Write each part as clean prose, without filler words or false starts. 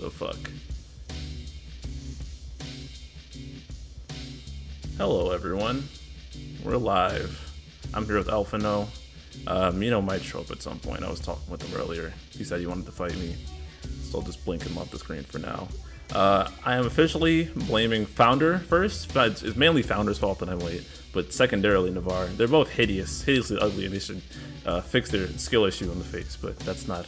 The fuck? Hello everyone, we're live. I'm here with Alphano. Mino might show up at some point. I was talking with him earlier. He said he wanted to fight me, so I'll just blink him off the screen for now. I am officially blaming Founder first. It's mainly Founder's fault that I'm late, but secondarily Navarre. They're both hideously ugly, and they should fix their skill issue on the face. But that's not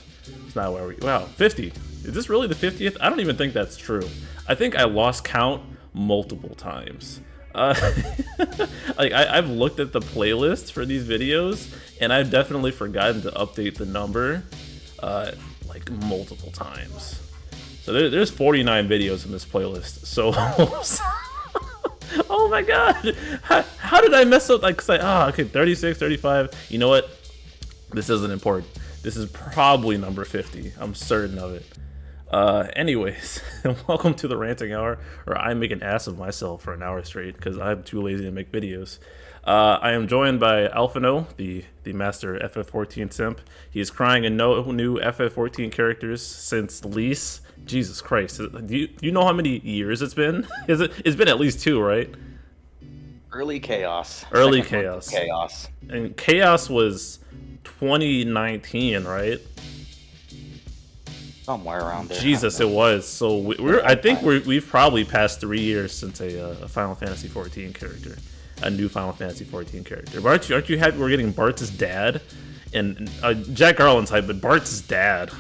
where we. Wow, 50. Is this really the 50th? I don't even think that's true. I think I lost count multiple times. Like I've looked at the playlist for these videos, and I've definitely forgotten to update the number like multiple times. So there's 49 videos in this playlist. So oh my god, how did I mess up? Like, okay, 36, 35. You know what? This isn't important. This is probably number 50. I'm certain of it. Anyways, welcome to the ranting hour, where I make an ass of myself for an hour straight because I'm too lazy to make videos. I am joined by Alphano, the master FF14 simp. He is crying in no new FF14 characters since lease. Jesus Christ, do you know how many years it's been? It's been at least 2, right? Early chaos. Early chaos. Chaos. And chaos was 2019, right? Somewhere around there. Jesus, it was. So I think we've probably passed 3 years since a Final Fantasy 14 character, a new Final Fantasy 14 character. But aren't you happy we're getting Bart's dad, and Jack Garland's hype, but Bart's dad.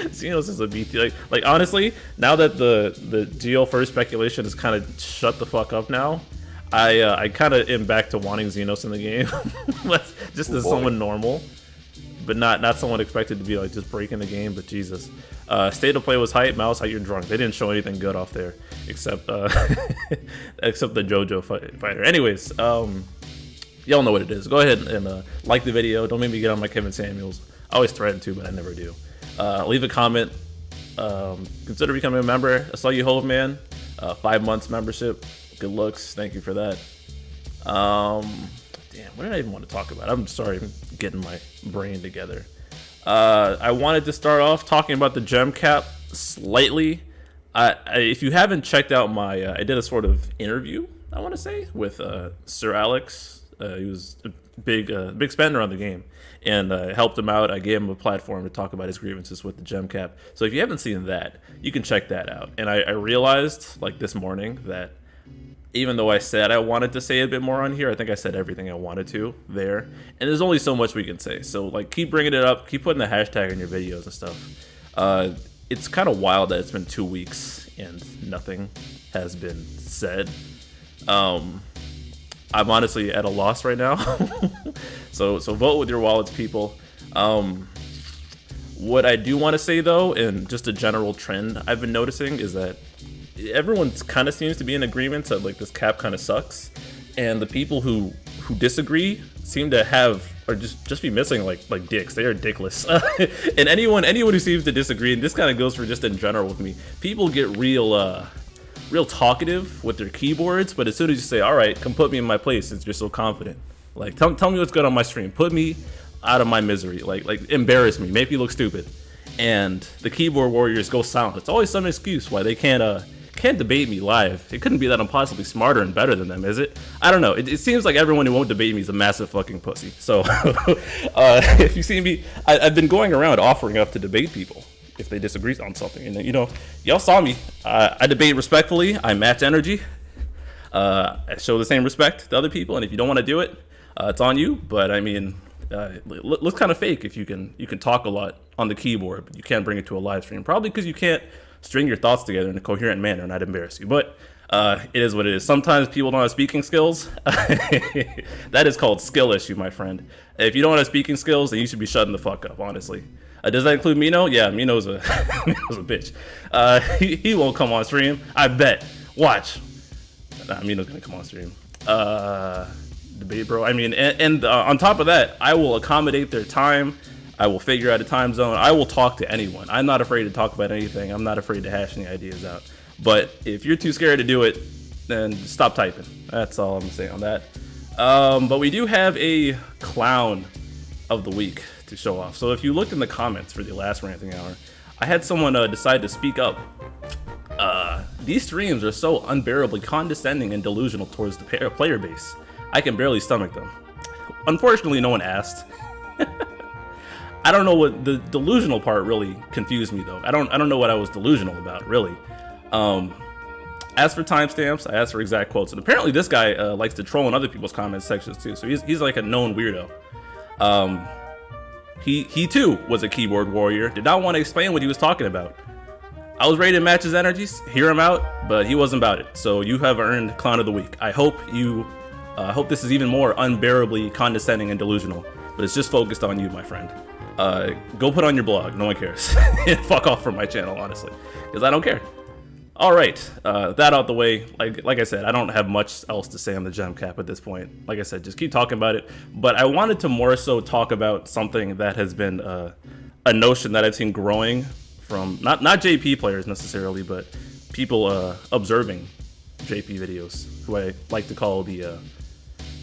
Xenos is a BT. Like honestly, now that the GL first speculation is kind of shut the fuck up now, I kind of am back to wanting Xenos in the game, just as someone normal. But not someone expected to be like just breaking the game. But Jesus, state of play was hype. Mouse, how you're drunk. They didn't show anything good off there, except except the JoJo fighter. Anyways, y'all know what it is. Go ahead and like the video. Don't make me get on my Kevin Samuels. I always threaten to, but I never do. Leave a comment. Consider becoming a member. I saw you, Hove Man. 5 months membership. Good looks. Thank you for that. Damn, what did I even want to talk about? I'm sorry, I'm getting my brain together. I wanted to start off talking about the gem cap slightly. If you haven't checked out my, I did a sort of interview, I want to say, with Sir Alex. He was a big spender on the game, and helped him out. I gave him a platform to talk about his grievances with the gem cap. So if you haven't seen that, you can check that out. And I realized, like this morning, that even though I said I wanted to say a bit more on here, I think I said everything I wanted to there. And there's only so much we can say. So like, keep bringing it up, keep putting the hashtag in your videos and stuff. It's kind of wild that it's been 2 weeks and nothing has been said. I'm honestly at a loss right now. so vote with your wallets, people. What I do want to say though, and just a general trend I've been noticing, is that everyone kind of seems to be in agreement that like this cap kind of sucks, and the people who disagree seem to just be missing like dicks. They are dickless. And anyone who seems to disagree, and this kind of goes for just in general with me, people get real talkative with their keyboards, but as soon as you say, all right, come put me in my place, since you're so confident, like tell me what's good on my stream, put me out of my misery, like embarrass me, make me look stupid, and the keyboard warriors go silent. It's always some excuse why they can't debate me live. It couldn't be that I'm possibly smarter and better than them, is it? I don't know. It seems like everyone who won't debate me is a massive fucking pussy. So if you see me, I've been going around offering up to debate people if they disagree on something. And you know, y'all saw me. I debate respectfully. I match energy. I show the same respect to other people. And if you don't want to do it, it's on you. But I mean, it looks kind of fake if you can talk a lot on the keyboard, but you can't bring it to a live stream. Probably because you can't string your thoughts together in a coherent manner and not embarrass you. But it is what it is. Sometimes people don't have speaking skills. That is called skill issue, my friend. If you don't have speaking skills, then you should be shutting the fuck up, honestly. Does that include Mino? Yeah, Mino's a bitch. He won't come on stream, I bet. Watch. Nah, Mino's gonna come on stream. Debate, bro. I mean, and on top of that, I will accommodate their time. I will figure out a time zone. I will talk to anyone. I'm not afraid to talk about anything. I'm not afraid to hash any ideas out. But if you're too scared to do it, then stop typing. That's all I'm gonna say on that. But we do have a clown of the week to show off. So if you looked in the comments for the last ranting hour, I had someone decide to speak up. These streams are so unbearably condescending and delusional towards the player base. I can barely stomach them. Unfortunately, no one asked. I don't know what the delusional part really confused me though. I don't know what I was delusional about really. As for timestamps, I asked for exact quotes, and apparently this guy likes to troll in other people's comment sections too. So he's like a known weirdo. He too was a keyboard warrior. Did not want to explain what he was talking about. I was ready to match his energies, hear him out, but he wasn't about it. So you have earned Clown of the Week. I hope this is even more unbearably condescending and delusional, but it's just focused on you, my friend. Go put on your blog. No one cares. Fuck off from my channel, honestly, because I don't care. All right, that out the way. Like I said, I don't have much else to say on the gem cap at this point. Like I said, just keep talking about it. But I wanted to more so talk about something that has been a notion that I've seen growing from not JP players necessarily, but people observing JP videos, who I like to call the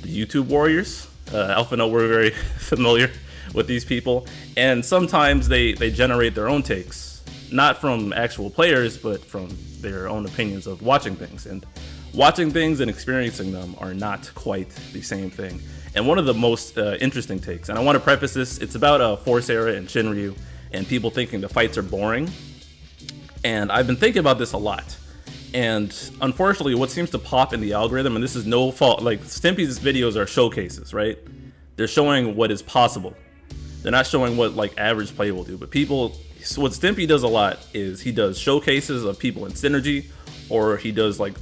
YouTube warriors. Alpha Note, we're very familiar with these people, and sometimes they generate their own takes, not from actual players, but from their own opinions of watching things. And watching things and experiencing them are not quite the same thing. And one of the most interesting takes, and I want to preface this, it's about Force Era and Shinryu, and people thinking the fights are boring. And I've been thinking about this a lot. And unfortunately, what seems to pop in the algorithm, and this is no fault, like Stimpy's videos are showcases, right? They're showing what is possible. They're not showing what like average play will do. But people, so what Stimpy does a lot is he does showcases of people in synergy, or he does like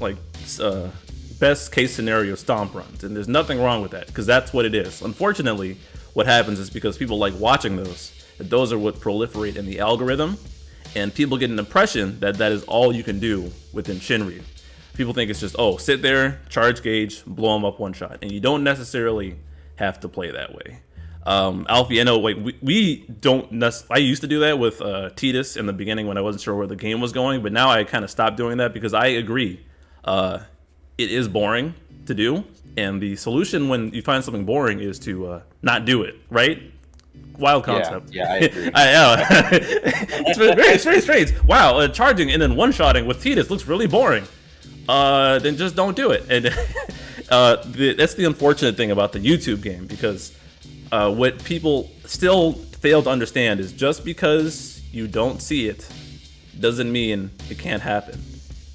best case scenario stomp runs. And there's nothing wrong with that, because that's what it is. Unfortunately, what happens is because people like watching those are what proliferate in the algorithm, and people get an impression that that is all you can do within Shinryu. People think it's just, oh, sit there, charge gauge, blow them up one shot, and you don't necessarily have to play that way. Alfie, I know, like we don't. I used to do that with Titus in the beginning when I wasn't sure where the game was going, but now I kind of stopped doing that because I agree, it is boring to do, and the solution when you find something boring is to not do it, right? Wild concept. Yeah, I agree. I know. It's very strange. Wow, charging and then one-shotting with Titus looks really boring. Then just don't do it. And that's the unfortunate thing about the YouTube game, because what people still fail to understand is just because you don't see it doesn't mean it can't happen.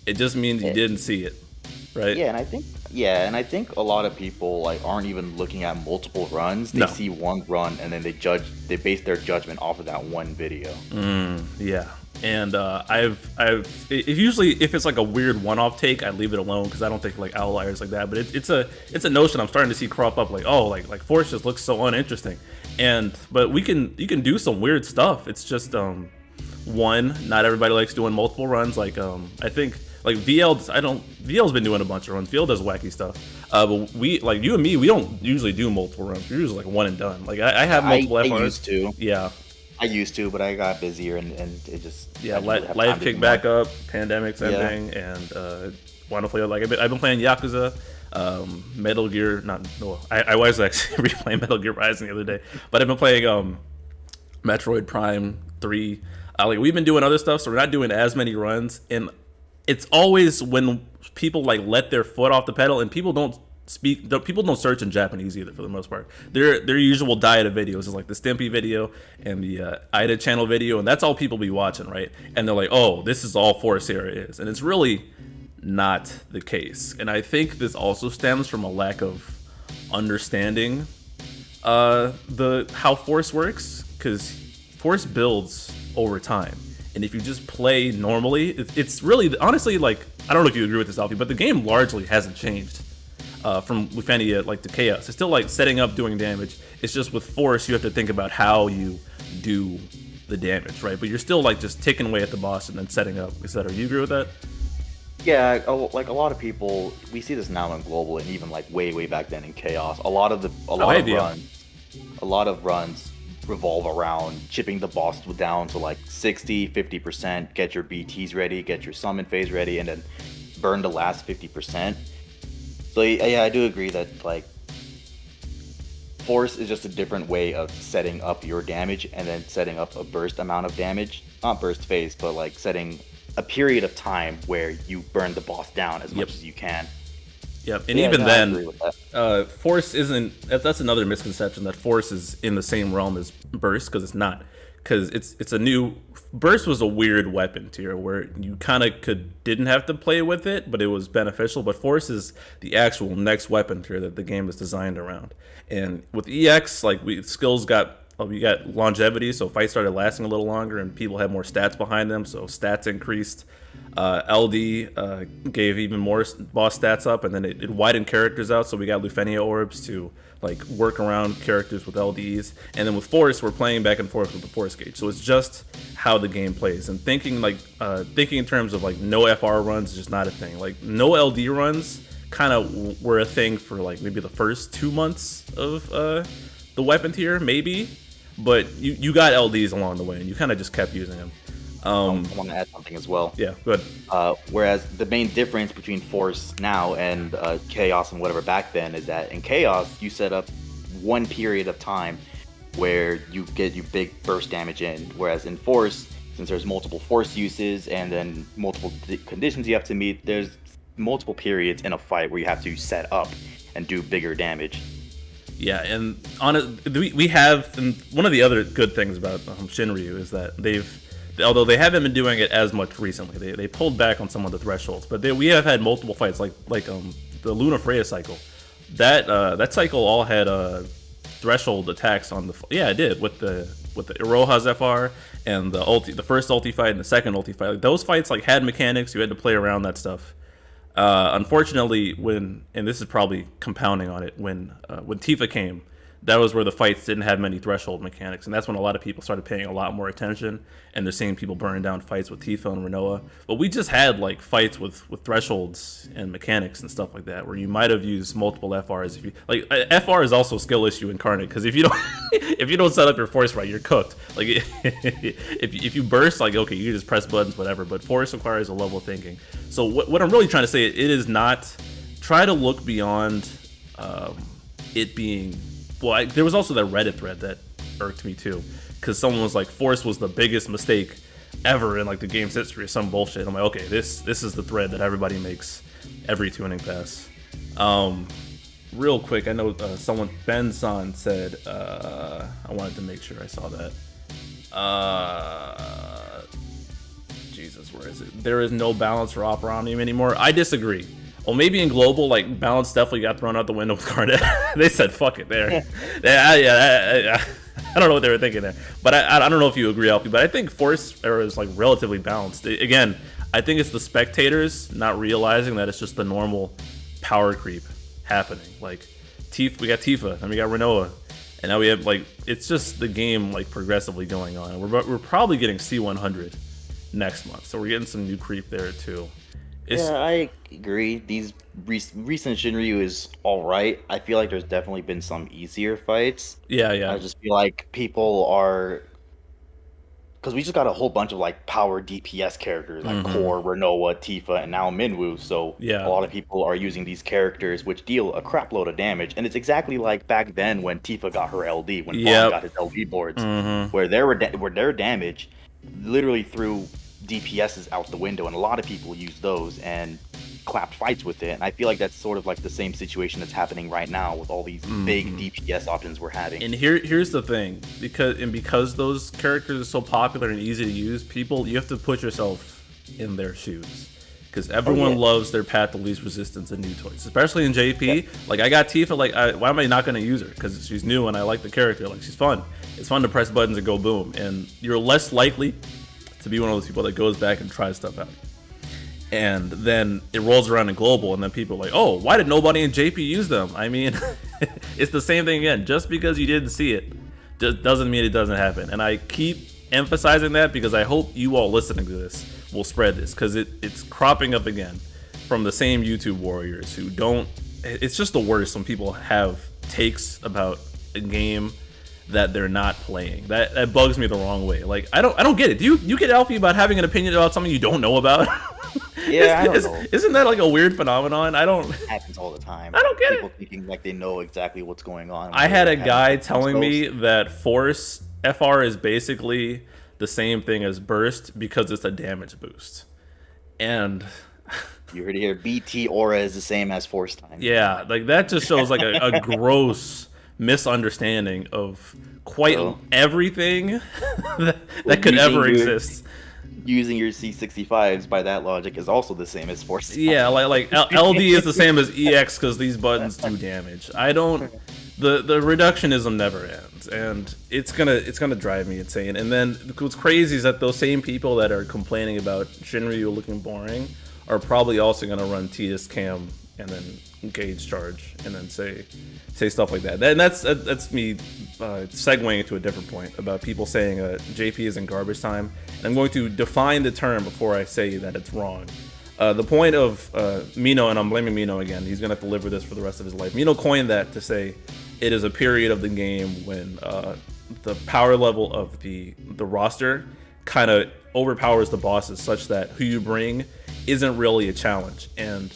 It just means you didn't see it, right? Yeah, and I think a lot of people like aren't even looking at multiple runs. They see one run and then they base their judgment off of that one video. Yeah. And if it's like a weird one-off take, I leave it alone because I don't think like outliers like that. But it's a notion I'm starting to see crop up, like, oh, like Force just looks so uninteresting. But you can do some weird stuff. It's just not everybody likes doing multiple runs. Like I think like VL's been doing a bunch of runs. VL does wacky stuff. But we, like you and me, we don't usually do multiple runs. We're usually like one and done. Like I have multiple F1s. I used to. Yeah. I used to, but I got busier and it just life kicked back up, pandemic's ending, and want to play like I've been playing Yakuza, Metal Gear. I was actually replaying Metal Gear Rising the other day, but I've been playing Metroid Prime 3. Like we've been doing other stuff, so we're not doing as many runs, and it's always when people like let their foot off the pedal, and people don't search in Japanese either for the most part. Their usual diet of videos is like the Stimpy video and the Ida channel video, and that's all people be watching, right? And they're like, oh, this is all Force Era is, and it's really not the case. And I think this stems from a lack of understanding how Force works, because Force builds over time. And if you just play normally, it's really, honestly, like, I don't know if you agree with this, Alfie, but the game largely hasn't changed from Lufenia like to Chaos. It's still like setting up, doing damage. It's just with Force, you have to think about how you do the damage, right? But you're still like just ticking away at the boss and then setting up, etc. You agree with that? Yeah, like a lot of people, we see this now in Global and even like way back then in Chaos. A lot of runs revolve around chipping the boss down to like 60-50%, get your BTs ready, get your summon phase ready, and then burn the last 50%. So yeah, I do agree that like Force is just a different way of setting up your damage and then setting up a burst amount of damage. Not burst phase, but like setting a period of time where you burn the boss down as much as you can. Yep, and even then, Force isn't. That's another misconception, that Force is in the same realm as Burst, because it's not. Because it's a new. Burst was a weird weapon tier where you kind of didn't have to play with it, but it was beneficial. But Force is the actual next weapon tier that the game is designed around. And with EX, like skills got. We got longevity, so fights started lasting a little longer, and people had more stats behind them, so stats increased. LD gave even more boss stats up, and then it widened characters out, so we got Lufenia orbs to like work around characters with LDs. And then with Force, we're playing back and forth with the Force gauge, so it's just how the game plays. And thinking in terms of like no FR runs is just not a thing. Like no LD runs kind of were a thing for like maybe the first 2 months of the weapon tier, maybe. But you got LDs along the way, and you kind of just kept using them. I want to add something as well. Yeah, go ahead. Whereas the main difference between Force now and Chaos and whatever back then is that in Chaos, you set up one period of time where you get your big burst damage in. Whereas in Force, since there's multiple Force uses and then multiple conditions you have to meet, there's multiple periods in a fight where you have to set up and do bigger damage. Yeah, and we have, and one of the other good things about Shinryu is that although they haven't been doing it as much recently, they pulled back on some of the thresholds, but we have had multiple fights, like the Luna Freya cycle. That cycle all had threshold attacks on the. Yeah, it did with the Iroha's FR and the first ulti fight and the second ulti fight. Like, those fights like had mechanics. You had to play around that stuff. Unfortunately, and this is probably compounding on it, when Tifa came, that was where the fights didn't have many threshold mechanics, and that's when a lot of people started paying a lot more attention, and they're seeing people burning down fights with Tifa and Rinoa. But we just had like fights with thresholds and mechanics and stuff like that, where you might have used multiple FRs. If you like, FR is also skill issue incarnate, because if you don't if you don't set up your Force right, you're cooked. Like if you burst, like, okay, you just press buttons, whatever. But Force requires a level of thinking. So what I'm really trying to say, it is not try to look beyond it being. Well, there was also that Reddit thread that irked me too, because someone was like, Force was the biggest mistake ever in like the game's history or some bullshit. I'm like, okay, this is the thread that everybody makes every tuning pass. Real quick, I know someone, Ben-san, said, I wanted to make sure I saw that. Jesus, where is it? There is no balance for Opera Omnium anymore. I disagree. Well, maybe in global, like, balance definitely got thrown out the window with Garnet. They said, fuck it there. I don't know what they were thinking there. But I don't know if you agree, Alfie, but I think Force era is, like, relatively balanced. Again, I think it's the spectators not realizing that it's just the normal power creep happening. Like, we got Tifa, and we got Rinoa, and now we have, like, it's just the game, like, progressively going on. And we're probably getting C100 next month, so we're getting some new creep there, too. Yeah, I agree. These recent Shinryu is all right. I feel like there's definitely been some easier fights. Yeah. I just feel like people are, because we just got a whole bunch of like power DPS characters like Core, Rinoa, Tifa, and now Minwu. So a lot of people are using these characters which deal a crap load of damage, and it's exactly like back then when Tifa got her LD, when Vaughn got his LD boards, where their damage literally threw DPSs out the window, and a lot of people use those and clapped fights with it. And I feel like that's sort of like the same situation that's happening right now with all these big DPS options we're having. And here's the thing, because those characters are so popular and easy to use, you have to put yourself in their shoes, because everyone loves their path of least resistance and new toys, especially in JP. Like, I got Tifa, like, why am I not going to use her? Because she's new and I like the character. Like, she's fun. It's fun to press buttons and go boom, and you're less likely to be one of those people that goes back and tries stuff out. And then it rolls around in global, and then people are like, oh, why did nobody in JP use them? I mean, it's the same thing again. Just because you didn't see it just doesn't mean it doesn't happen. And I keep emphasizing that because I hope you all listening to this will spread this, because it's cropping up again from the same YouTube warriors who don't. It's just the worst when people have takes about a game that they're not playing. That bugs me the wrong way. Like, I don't get it. Do you get Alfie about having an opinion about something you don't know about? Yeah, I don't know. Isn't that like a weird phenomenon? It happens all the time. I don't get People thinking like they know exactly what's going on. I had a guy telling me that Force FR is basically the same thing as Burst because it's a damage boost. And you heard it here. BT Aura is the same as Force Time. Yeah, like that just shows like a gross misunderstanding of quite everything that could ever exist. Using your C65s by that logic is also the same as Force Time. Yeah, like LD is the same as EX because these buttons do damage. The reductionism never ends, and it's gonna drive me insane. And then what's crazy is that those same people that are complaining about Shinryu looking boring are probably also gonna run Titus Cam and then gauge charge and then say stuff like that. And that's me segueing into a different point about people saying JP is in garbage time. And I'm going to define the term before I say that it's wrong. The point of Mino, and I'm blaming Mino again, he's going to have to live with this for the rest of his life. Mino coined that to say it is a period of the game when the power level of the roster kind of overpowers the bosses such that who you bring isn't really a challenge. And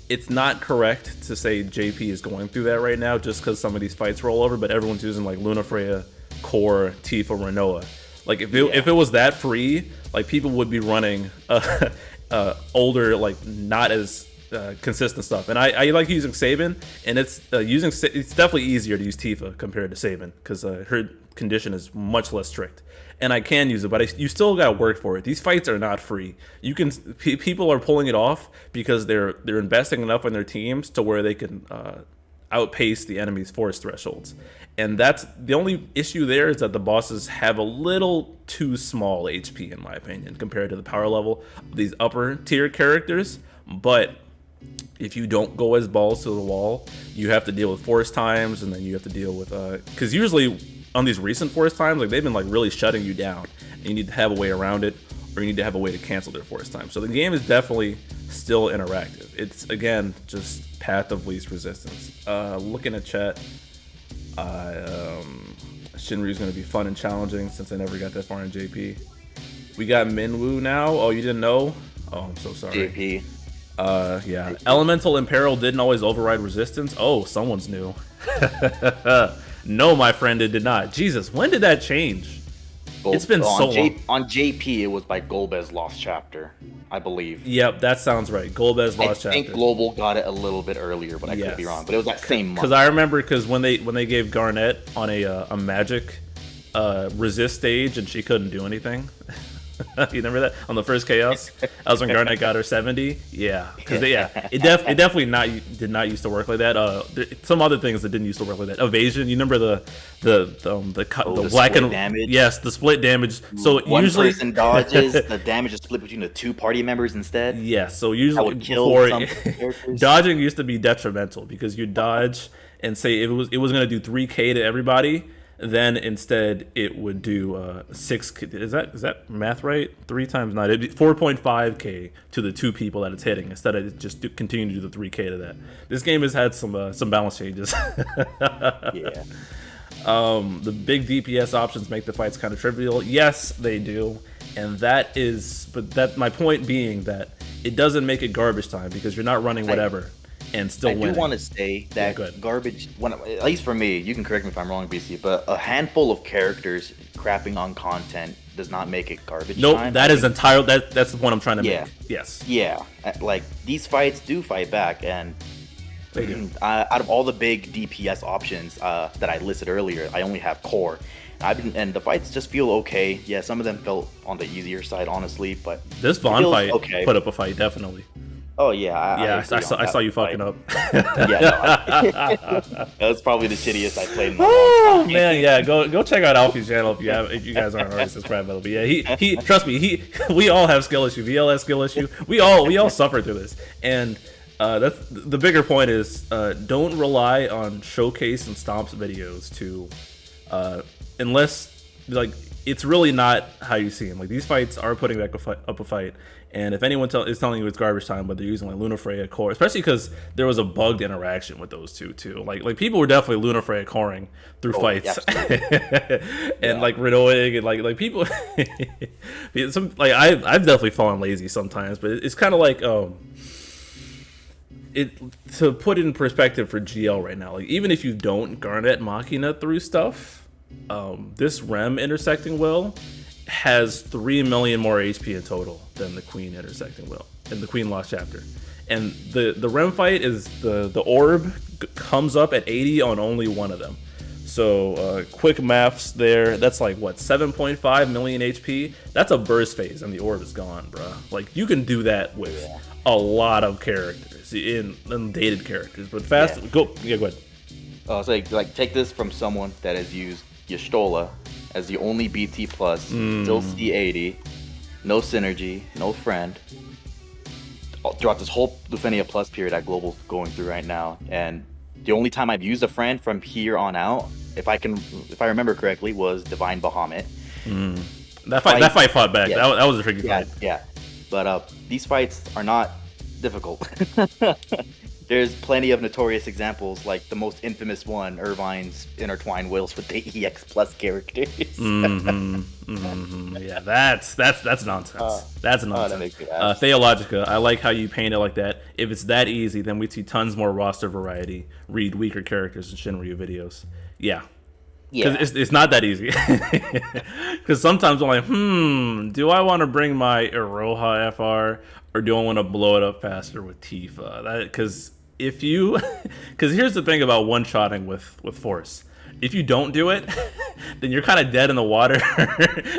it's not correct to say JP is going through that right now just because some of these fights roll over, but everyone's using like Luna Freya, Core, Tifa, Renoa. Like if it was that free, like people would be running older, like not as consistent stuff. And I like using Sabin, and it's definitely easier to use Tifa compared to Sabin because her condition is much less strict. And I can use it, but you still gotta work for it. These fights are not free. People are pulling it off because they're investing enough in their teams to where they can outpace the enemy's force thresholds. And that's the only issue there is that the bosses have a little too small HP in my opinion compared to the power level of these upper tier characters. But if you don't go as balls to the wall, you have to deal with force times, and then you have to deal with because usually on these recent force times, like they've been like really shutting you down, and you need to have a way around it, or you need to have a way to cancel their force time. So the game is definitely still interactive. It's again just path of least resistance. Looking at chat, Shinryu's gonna be fun and challenging since I never got that far in JP. We got Minwoo now. Oh, you didn't know? Oh, I'm so sorry. JP. Yeah. Elemental Imperil didn't always override resistance. Oh, someone's new. No, my friend, it did not. Jesus, when did that change? It's been so long. On JP, it was by Golbez Lost Chapter, I believe. Yep, that sounds right. Golbez Lost Chapter. I think Global got it a little bit earlier, but I could be wrong. But it was that same month. Because I remember when they gave Garnet on a magic resist stage and she couldn't do anything. You remember that on the first Chaos? That was when Garnet got her 70. Yeah, because it definitely did not used to work like that. Some other things that didn't used to work like that. Evasion. You remember the black and damage? Yes, the split damage. So one usually person dodges, the damage is split between the two party members instead. Yeah, so usually before dodging used to be detrimental because you dodge and say it was going to do 3K to everybody. Then instead it would do 6. Is that math right? 3 times 9. It'd be 4.5K to the 2 people that it's hitting instead of just continuing to do the 3K to that. This game has had some balance changes. Yeah. The big DPS options make the fights kind of trivial. Yes, they do, and my point being that it doesn't make it garbage time because you're not running whatever. And still winning. I do want to say that garbage, at least for me, you can correct me if I'm wrong, BC, but a handful of characters crapping on content does not make it garbage time. Nope, that is entirely, that's the point I'm trying to make. Yes. Yeah, like these fights do fight back, and they do. Out of all the big DPS options that I listed earlier, I only have Core. And the fights just feel okay. Yeah, some of them felt on the easier side, honestly, but this Vaughn fight put up a fight, definitely. Oh yeah, I saw you fucking up. Yeah, that was probably the shittiest I played in a long time. Man, yeah, go check out Alfie's channel if you guys aren't already subscribed. But yeah, he trust me, we all have skill issue. VL has skill issue. We all suffer through this, and that's the bigger point is don't rely on Showcase and Stomp's videos to unless like it's really not how you see them. Like, these fights are putting back up a fight, and if anyone is telling you it's garbage time, but they're using like Lunafreya core, especially because there was a bugged interaction with those two too. Like people were definitely Lunafreya coring through fights, and like Renoig and like people. I've definitely fallen lazy sometimes, but it's kind of like it to put it in perspective for GL right now. Like, even if you don't Garnet Machina through stuff, this Rem intersecting will has 3 million more HP in total than the Queen intersecting will in the Queen Lost chapter. And the Rem fight is the orb comes up at 80 on only one of them. So quick maths there, that's like what, 7.5 million HP? That's a burst phase and the orb is gone, bro. Like, you can do that with a lot of characters in dated characters, but go ahead. So like take this from someone that has used Y'shtola as the only BT plus, still C80, no synergy, no friend, throughout this whole Lufenia plus period that Global's going through right now. And the only time I've used a friend from here on out, if I remember correctly, was Divine Bahamut. That fight fought back. Yeah. That was a tricky fight. Yeah, but these fights are not difficult. There's plenty of notorious examples, like the most infamous one, Irvine's intertwined wills with the EX plus characters. Yeah, that's nonsense. That's nonsense. Theologica, I like how you paint it like that. If it's that easy, then we'd see tons more roster variety. Read weaker characters in Shinryu videos. Yeah. Because it's not that easy. Because sometimes I'm like, do I want to bring my Iroha FR or do I want to blow it up faster with Tifa? Because here's the thing about one-shotting with Force. If you don't do it, then you're kind of dead in the water,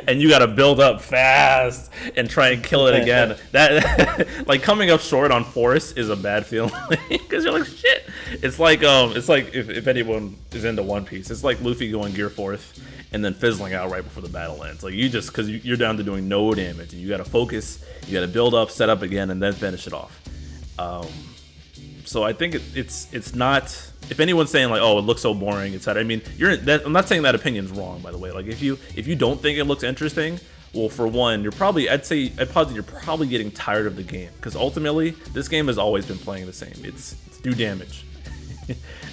and you got to build up fast and try and kill it again. That like coming up short on Force is a bad feeling because you're like, shit. It's like if anyone is into One Piece, it's like Luffy going Gear Fourth and then fizzling out right before the battle ends. Like, because you're down to doing no damage, and you got to focus, you got to build up, set up again, and then finish it off. So I think it's not. If anyone's saying like, oh, it looks so boring, etc. I mean, I'm not saying that opinion's wrong, by the way. Like, if you don't think it looks interesting, well, for one, I'd posit you're probably getting tired of the game, because ultimately this game has always been playing the same. It's do damage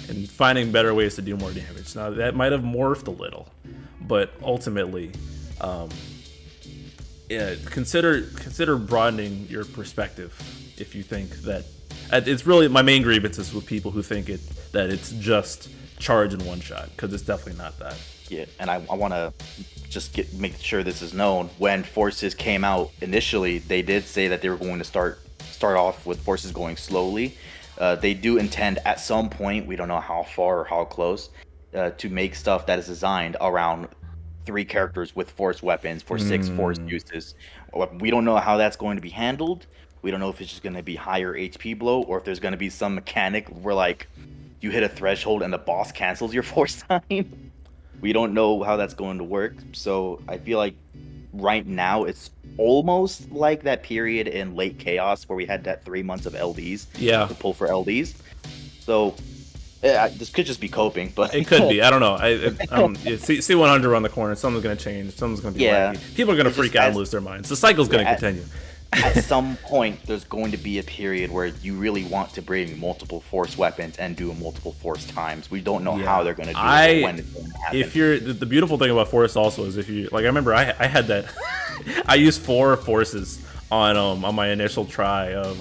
and finding better ways to do more damage. Now that might have morphed a little, but ultimately, consider broadening your perspective if you think that. It's really my main grievance is with people who think that it's just charge in one shot, because it's definitely not that. Yeah, and I want to just make sure this is known. When Forces came out initially, they did say that they were going to start off with Forces going slowly. They do intend at some point, we don't know how far or how close, to make stuff that is designed around 3 characters with Force weapons for 6 Force uses. We don't know how that's going to be handled. We don't know if it's just going to be higher HP blow, or if there's going to be some mechanic where, like, you hit a threshold and the boss cancels your Force time. We don't know how that's going to work. So I feel like right now it's almost like that period in late Chaos where we had that 3 months of LDs. Yeah. To pull for LDs. So this could just be coping, but it could be. I don't know. C100 around the corner. Something's going to change. Something's going to be wacky. People are going to freak out and lose their minds. The cycle's going to continue. At some point, there's going to be a period where you really want to bring multiple Force weapons and do multiple Force times. We don't know how they're going to do it, or when it's going to happen. If you're the beautiful thing about Force also is if you like, I remember I had that. I used 4 Forces on my initial try of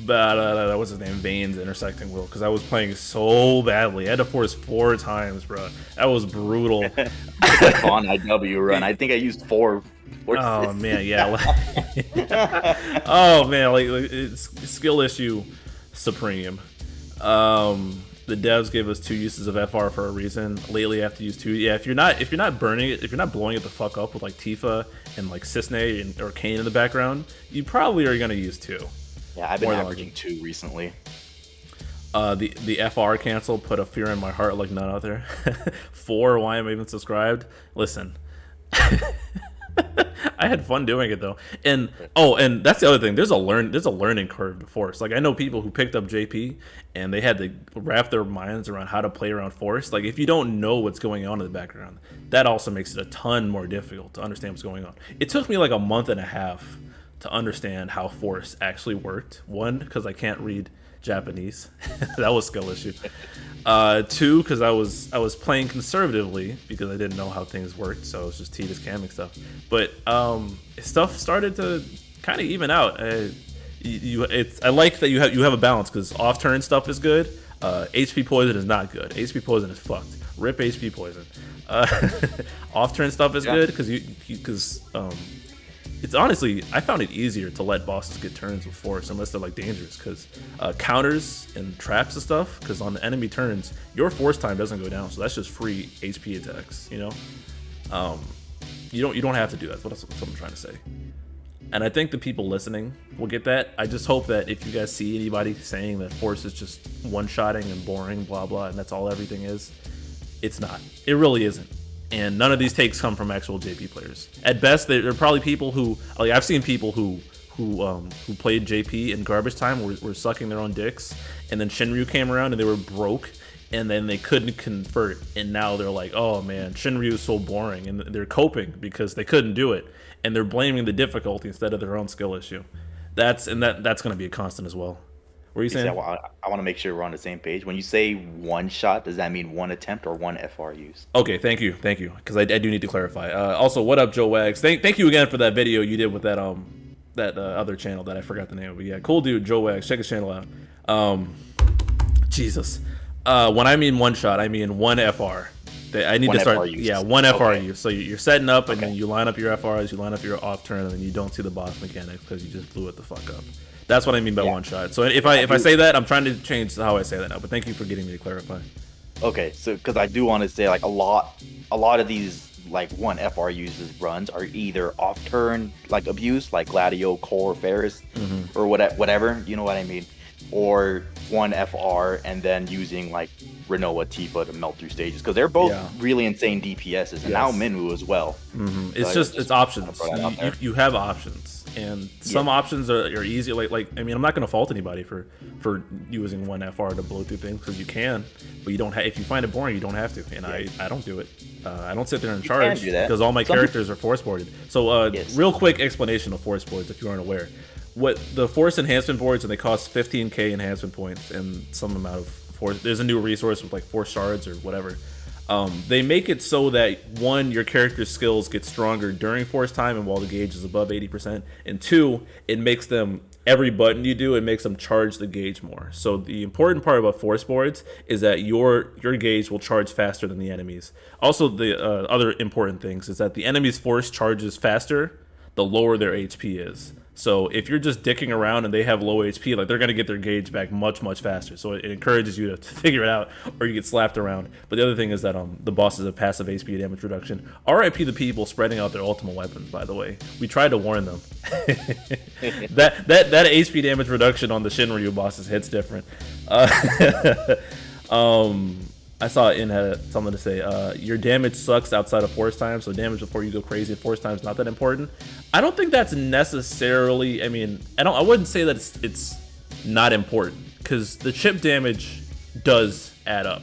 what's his name, Vane's intersecting will, because I was playing so badly. I had to Force 4 times, bro. That was brutal. On IW run, I think I used 4. Oh man, yeah. Oh man, like it's skill issue supreme. The devs gave us 2 uses of FR for a reason. Lately, I have to use 2. Yeah, if you're not burning it, if you're not blowing it the fuck up with like Tifa and like Cisne or Kane in the background, you probably are gonna use 2. Yeah, I've been averaging 2 recently. The FR cancel put a fear in my heart like none other. 4, why am I even subscribed? Listen. I had fun doing it though. And and that's the other thing. There's a learning curve to Force. Like I know people who picked up JP and they had to wrap their minds around how to play around Force. Like if you don't know what's going on in the background, that also makes it a ton more difficult to understand what's going on. It took me like a month and a half to understand how Force actually worked. One, because I can't read Japanese. That was skill issue. Two, because I was playing conservatively because I didn't know how things worked, so it was just tedious camming stuff. But stuff started to kind of even out. I like that you have a balance because off turn stuff is good. HP poison is not good. HP poison is fucked. Rip HP poison. Off turn stuff is good because it's honestly, I found it easier to let bosses get turns with Force unless they're like dangerous because counters and traps and stuff, because on the enemy turns your Force time doesn't go down, so that's just free HP attacks, you know. You don't have to do that. That's what I'm trying to say. And I think the people listening will get that. I just hope that if you guys see anybody saying that Force is just one-shotting and boring, blah blah, and that's all everything is, it's not. It really isn't. And none of these takes come from actual JP players. At best, they're probably people who, like, I've seen people who played JP in garbage time were sucking their own dicks, and then Shinryu came around and they were broke, and then they couldn't convert, and now they're like, oh man, Shinryu is so boring, and they're coping because they couldn't do it, and they're blaming the difficulty instead of their own skill issue. That's going to be a constant as well. What are you saying? I want to make sure we're on the same page. When you say one shot, does that mean one attempt or one FR use? Okay, thank you, because I do need to clarify. Also, what up, Joe Wags? Thank you again for that video you did with that other channel that I forgot the name of. But yeah, cool dude, Joe Wags. Check his channel out. Jesus. When I mean one shot, I mean one FR. I need to start. FR use. Yeah, one FR use. So you're setting up, and then you line up your FRs, you line up your off turn, and then you don't see the boss mechanics because you just blew it the fuck up. That's what I mean by one shot. So if I say that, I'm trying to change how I say that now. But thank you for getting me to clarify. Okay, so because I do want to say like a lot of these like one FR uses runs are either off turn like abuse, like Gladio, Core, Ferris, or whatever. You know what I mean? Or one FR and then using like Renoa, Tifa to melt through stages because they're both really insane DPSs, and now Minwoo as well. It's just it's options. You have options. And some options are easy. Like I mean, I'm not going to fault anybody for using one FR to blow through things because you can, but you don't have. If you find it boring, you don't have to. And I don't do it. I don't sit there and charge because all my characters are force boarded. So real quick explanation of force boards if you aren't aware. What the force enhancement boards, and they cost 15k enhancement points and some amount of force. There's a new resource with like 4 shards or whatever. They make it so that one, your character's skills get stronger during force time and while the gauge is above 80%, and two, it makes them, every button you do, it makes them charge the gauge more. So the important part about force boards is that your gauge will charge faster than the enemy's. Also, the other important things is that the enemy's force charges faster the lower their HP is. So if you're just dicking around and they have low HP, like they're gonna get their gauge back much faster. So it encourages you to figure it out, or you get slapped around. But the other thing is that the bosses have passive HP damage reduction. RIP the people spreading out their ultimate weapons. By the way, we tried to warn them. that HP damage reduction on the Shinryu bosses hits different. I saw In had something to say. Your damage sucks outside of force time, so damage before you go crazy. Force time is not that important. I don't think that's necessarily. I mean, I wouldn't say that it's not important because the chip damage does add up,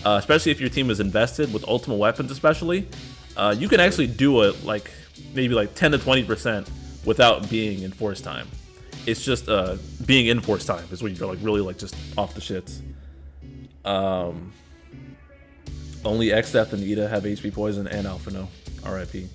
especially if your team is invested with ultimate weapons. Especially, you can actually do it like maybe like 10 to 20% without being in force time. It's just being in force time is when you're like really like just off the shits. Only Xdeath and Ida have HP poison and Alpha no. RIP.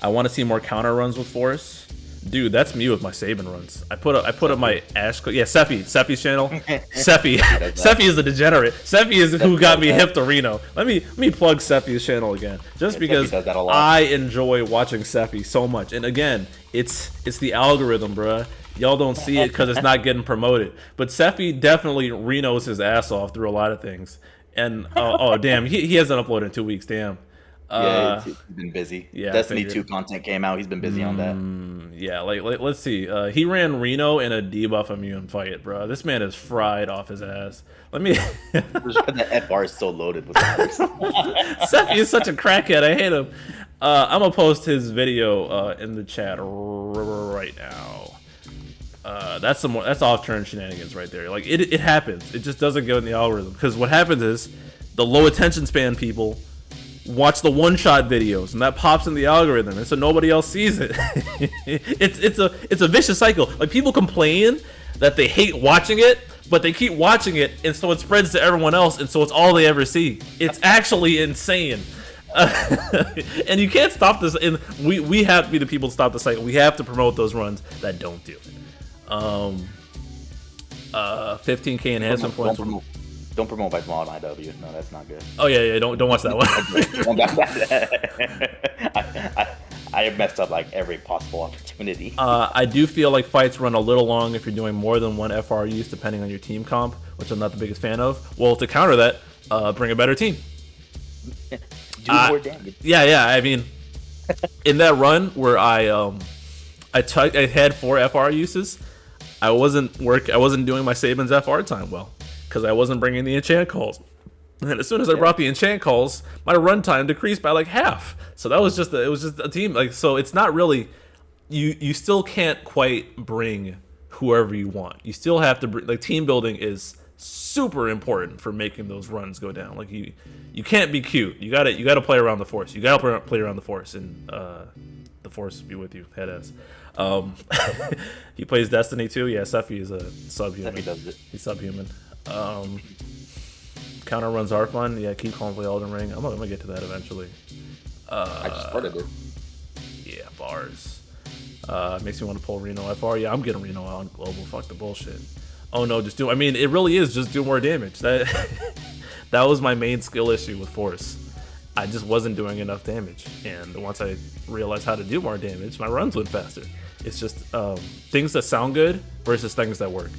I want to see more counter runs with Force. Dude, that's me with my Sabin runs. I put up my Ash. Yeah, Seppi's channel. Seppi is a degenerate. Seppi is who got me hip to Reno. Let me plug Seppi's channel again, just because I enjoy watching Seppi so much. And again, it's the algorithm, bruh. Y'all don't see it because it's not getting promoted. But Seppi definitely Reno's his ass off through a lot of things. And oh damn, he hasn't uploaded in 2 weeks. Damn. Yeah, he's been busy. Yeah, Destiny 2 content came out. He's been busy on that. Yeah, like let's see. He ran Reno in a debuff immune fight, bro. This man is fried off his ass. Let me. The FR is so loaded with others. Seppi is such a crackhead. I hate him. I'm gonna post his video in the chat right now. That's off-turn shenanigans right there. Like it happens. It just doesn't go in the algorithm because what happens is the low attention span people watch the one-shot videos and that pops in the algorithm, and so nobody else sees it. it's a vicious cycle. Like people complain that they hate watching it, but they keep watching it, and so it spreads to everyone else, and so it's all they ever see. It's actually insane. And you can't stop this, and we have to be the people to stop the cycle. We have to promote those runs that don't do it. 15k enhancement points. Don't promote by mod IW. No, that's not good. Oh yeah, don't watch that one. I have messed up like every possible opportunity. I do feel like fights run a little long if you're doing more than one FR use, depending on your team comp, which I'm not the biggest fan of. Well, to counter that, bring a better team. Do more damage. Yeah. I mean, in that run where I had 4 FR uses, I wasn't doing my Saban's FR time well because I wasn't bringing the enchant calls. And as soon as I brought the enchant calls, my runtime decreased by like half. So that was just a team. Like, so it's not really, you still can't quite bring whoever you want. You still have to bring, like, team building is super important for making those runs go down. Like you can't be cute. You gotta play around the force. You gotta play around the force, and the force be with you, head ass. He plays Destiny too. Yeah, Sephi is a subhuman. He's subhuman. Counter runs are fun. Yeah, keep calling play Elden Ring. I'm gonna get to that eventually. I just started it. Yeah, bars. Makes me want to pull Reno FR. Yeah, I'm getting Reno out on global. Fuck the bullshit. Oh no, just do. I mean, it really is just do more damage. That was my main skill issue with Force. I just wasn't doing enough damage, and once I realized how to do more damage, my runs went faster. It's just things that sound good versus things that work.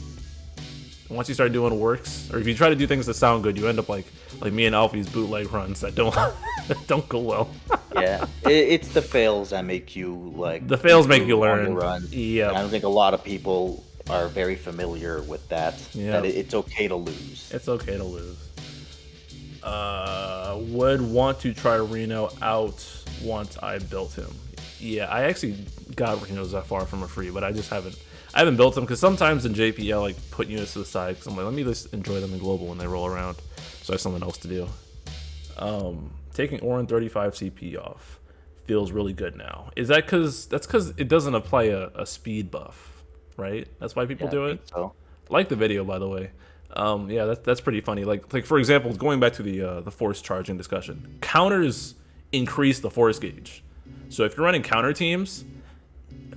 Once you start doing what works, or if you try to do things that sound good, you end up like me and Alfie's bootleg runs that don't go well. Yeah, it's the fails that make you like. The fails make you learn. Yeah, I don't think a lot of people are very familiar with that. Yeah, that it's okay to lose. It's okay to lose. Would want to try Reno out once I built him. Yeah, I actually got Reno's FR from a free, but I haven't built them because sometimes in JP I like put units to the side because I'm like, let me just enjoy them in global when they roll around, so I have something else to do. Taking Orin 35 CP off feels really good now. Is that because it doesn't apply a speed buff, right? That's why people do it. So. Like the video, by the way. Yeah, that's pretty funny. Like for example, going back to the force charging discussion, counters increase the force gauge. So if you're running counter teams,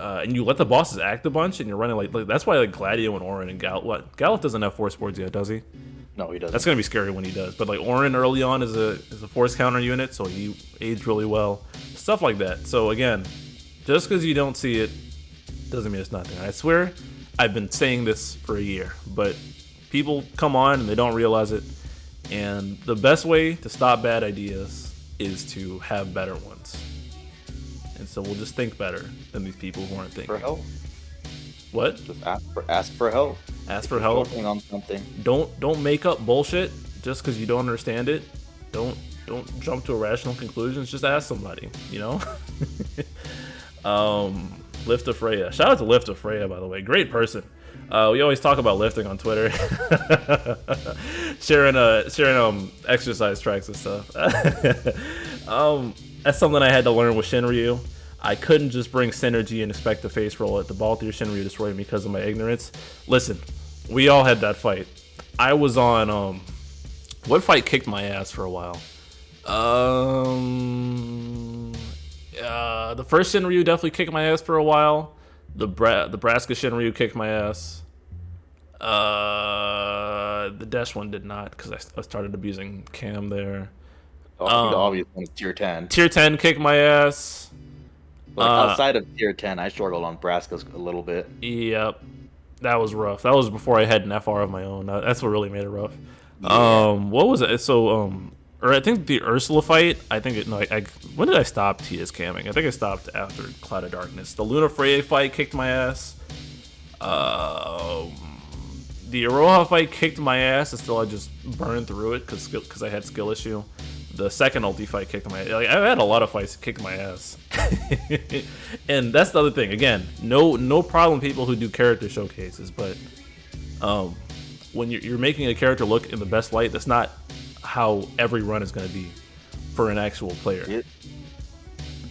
and you let the bosses act a bunch, and you're running like that's why like Gladio and Orin and Galuf doesn't have force boards yet, does he? No, he doesn't. That's gonna be scary when he does. But like Orin early on is a force counter unit, so he aged really well. Stuff like that. So again, just because you don't see it doesn't mean it's nothing. I swear, I've been saying this for a year, but people come on and they don't realize it. And the best way to stop bad ideas is to have better ones. And so we'll just think better than these people who aren't thinking. For help. What? Just ask for help. Ask for help. Working on something. Don't make up bullshit just because you don't understand it. Don't jump to irrational conclusions. Just ask somebody. You know. Lift of Freya. Shout out to Lift of Freya, by the way. Great person. We always talk about lifting on Twitter, sharing exercise tracks and stuff. That's something I had to learn with Shinryu. I couldn't just bring synergy and expect to face roll it. The Balthier Shinryu destroyed me because of my ignorance. Listen, we all had that fight. I was on what fight kicked my ass for a while? The first Shinryu definitely kicked my ass for a while. The Braska Shinryu kicked my ass. The Desh one did not because I started abusing Cam there. The obvious one is tier 10. Tier 10 kicked my ass. But outside of tier 10, I struggled on Braska's a little bit. Yep. That was rough. That was before I had an FR of my own. That's what really made it rough. Yeah. What was it? So, or I think the Ursula fight, when did I stop TS camming? I think I stopped after Cloud of Darkness. The Luna Freya fight kicked my ass. The Aroha fight kicked my ass, and still I just burned through it because I had skill issue. The second ulti fight kicked my ass. Like, I've had a lot of fights that kicked my ass. And that's the other thing. Again, no problem people who do character showcases, but when you're making a character look in the best light, that's not how every run is going to be for an actual player.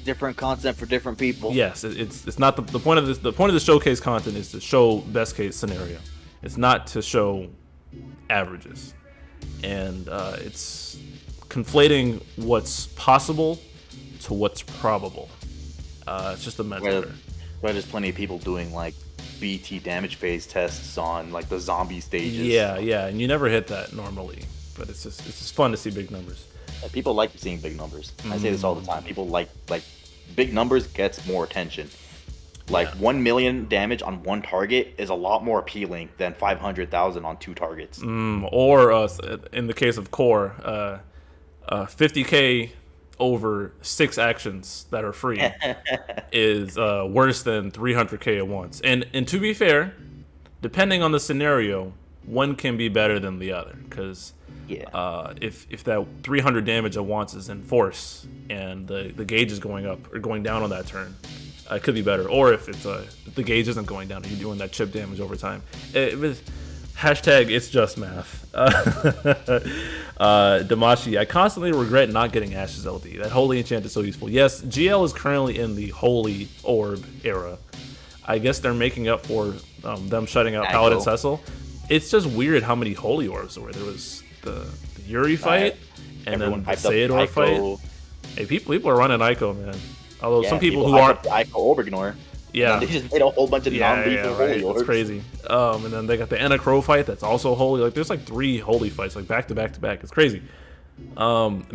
Different content for different people. Yes, it's not the point of this. The point of the showcase content is to show best case scenario. It's not to show averages, and it's conflating what's possible to what's probable. It's just a mental error. But there's plenty of people doing like BT damage phase tests on like the zombie stages. Yeah, and you never hit that normally, but it's just fun to see big numbers. People like seeing big numbers. I say this all the time. People like big numbers gets more attention. Like 1 million damage on one target is a lot more appealing than 500,000 on 2 targets. Or in the case of core, 50k over 6 actions that are free is worse than 300k at once. And to be fair, depending on the scenario, one can be better than the other, because if that 300 damage at once is in force and the gauge is going up or going down on that turn, it could be better. Or if the gauge isn't going down and you're doing that chip damage over time. Hashtag it's just math. Damashi, I constantly regret not getting Ash's LD. That holy enchant is so useful. Yes, GL is currently in the holy orb era. I guess they're making up for them shutting out Paladin Cecil. It's just weird how many holy orbs there were. There was the Yuri fight, and then the Sayador fight. Hey, people are running Ico, man. Although some people who aren't Ico Orb Ignore. Yeah, they just made a whole bunch of non-lethal holy orbs. It's crazy. And then they got the Enna Crow fight that's also holy. Like there's like 3 holy fights, like back to back to back. It's crazy.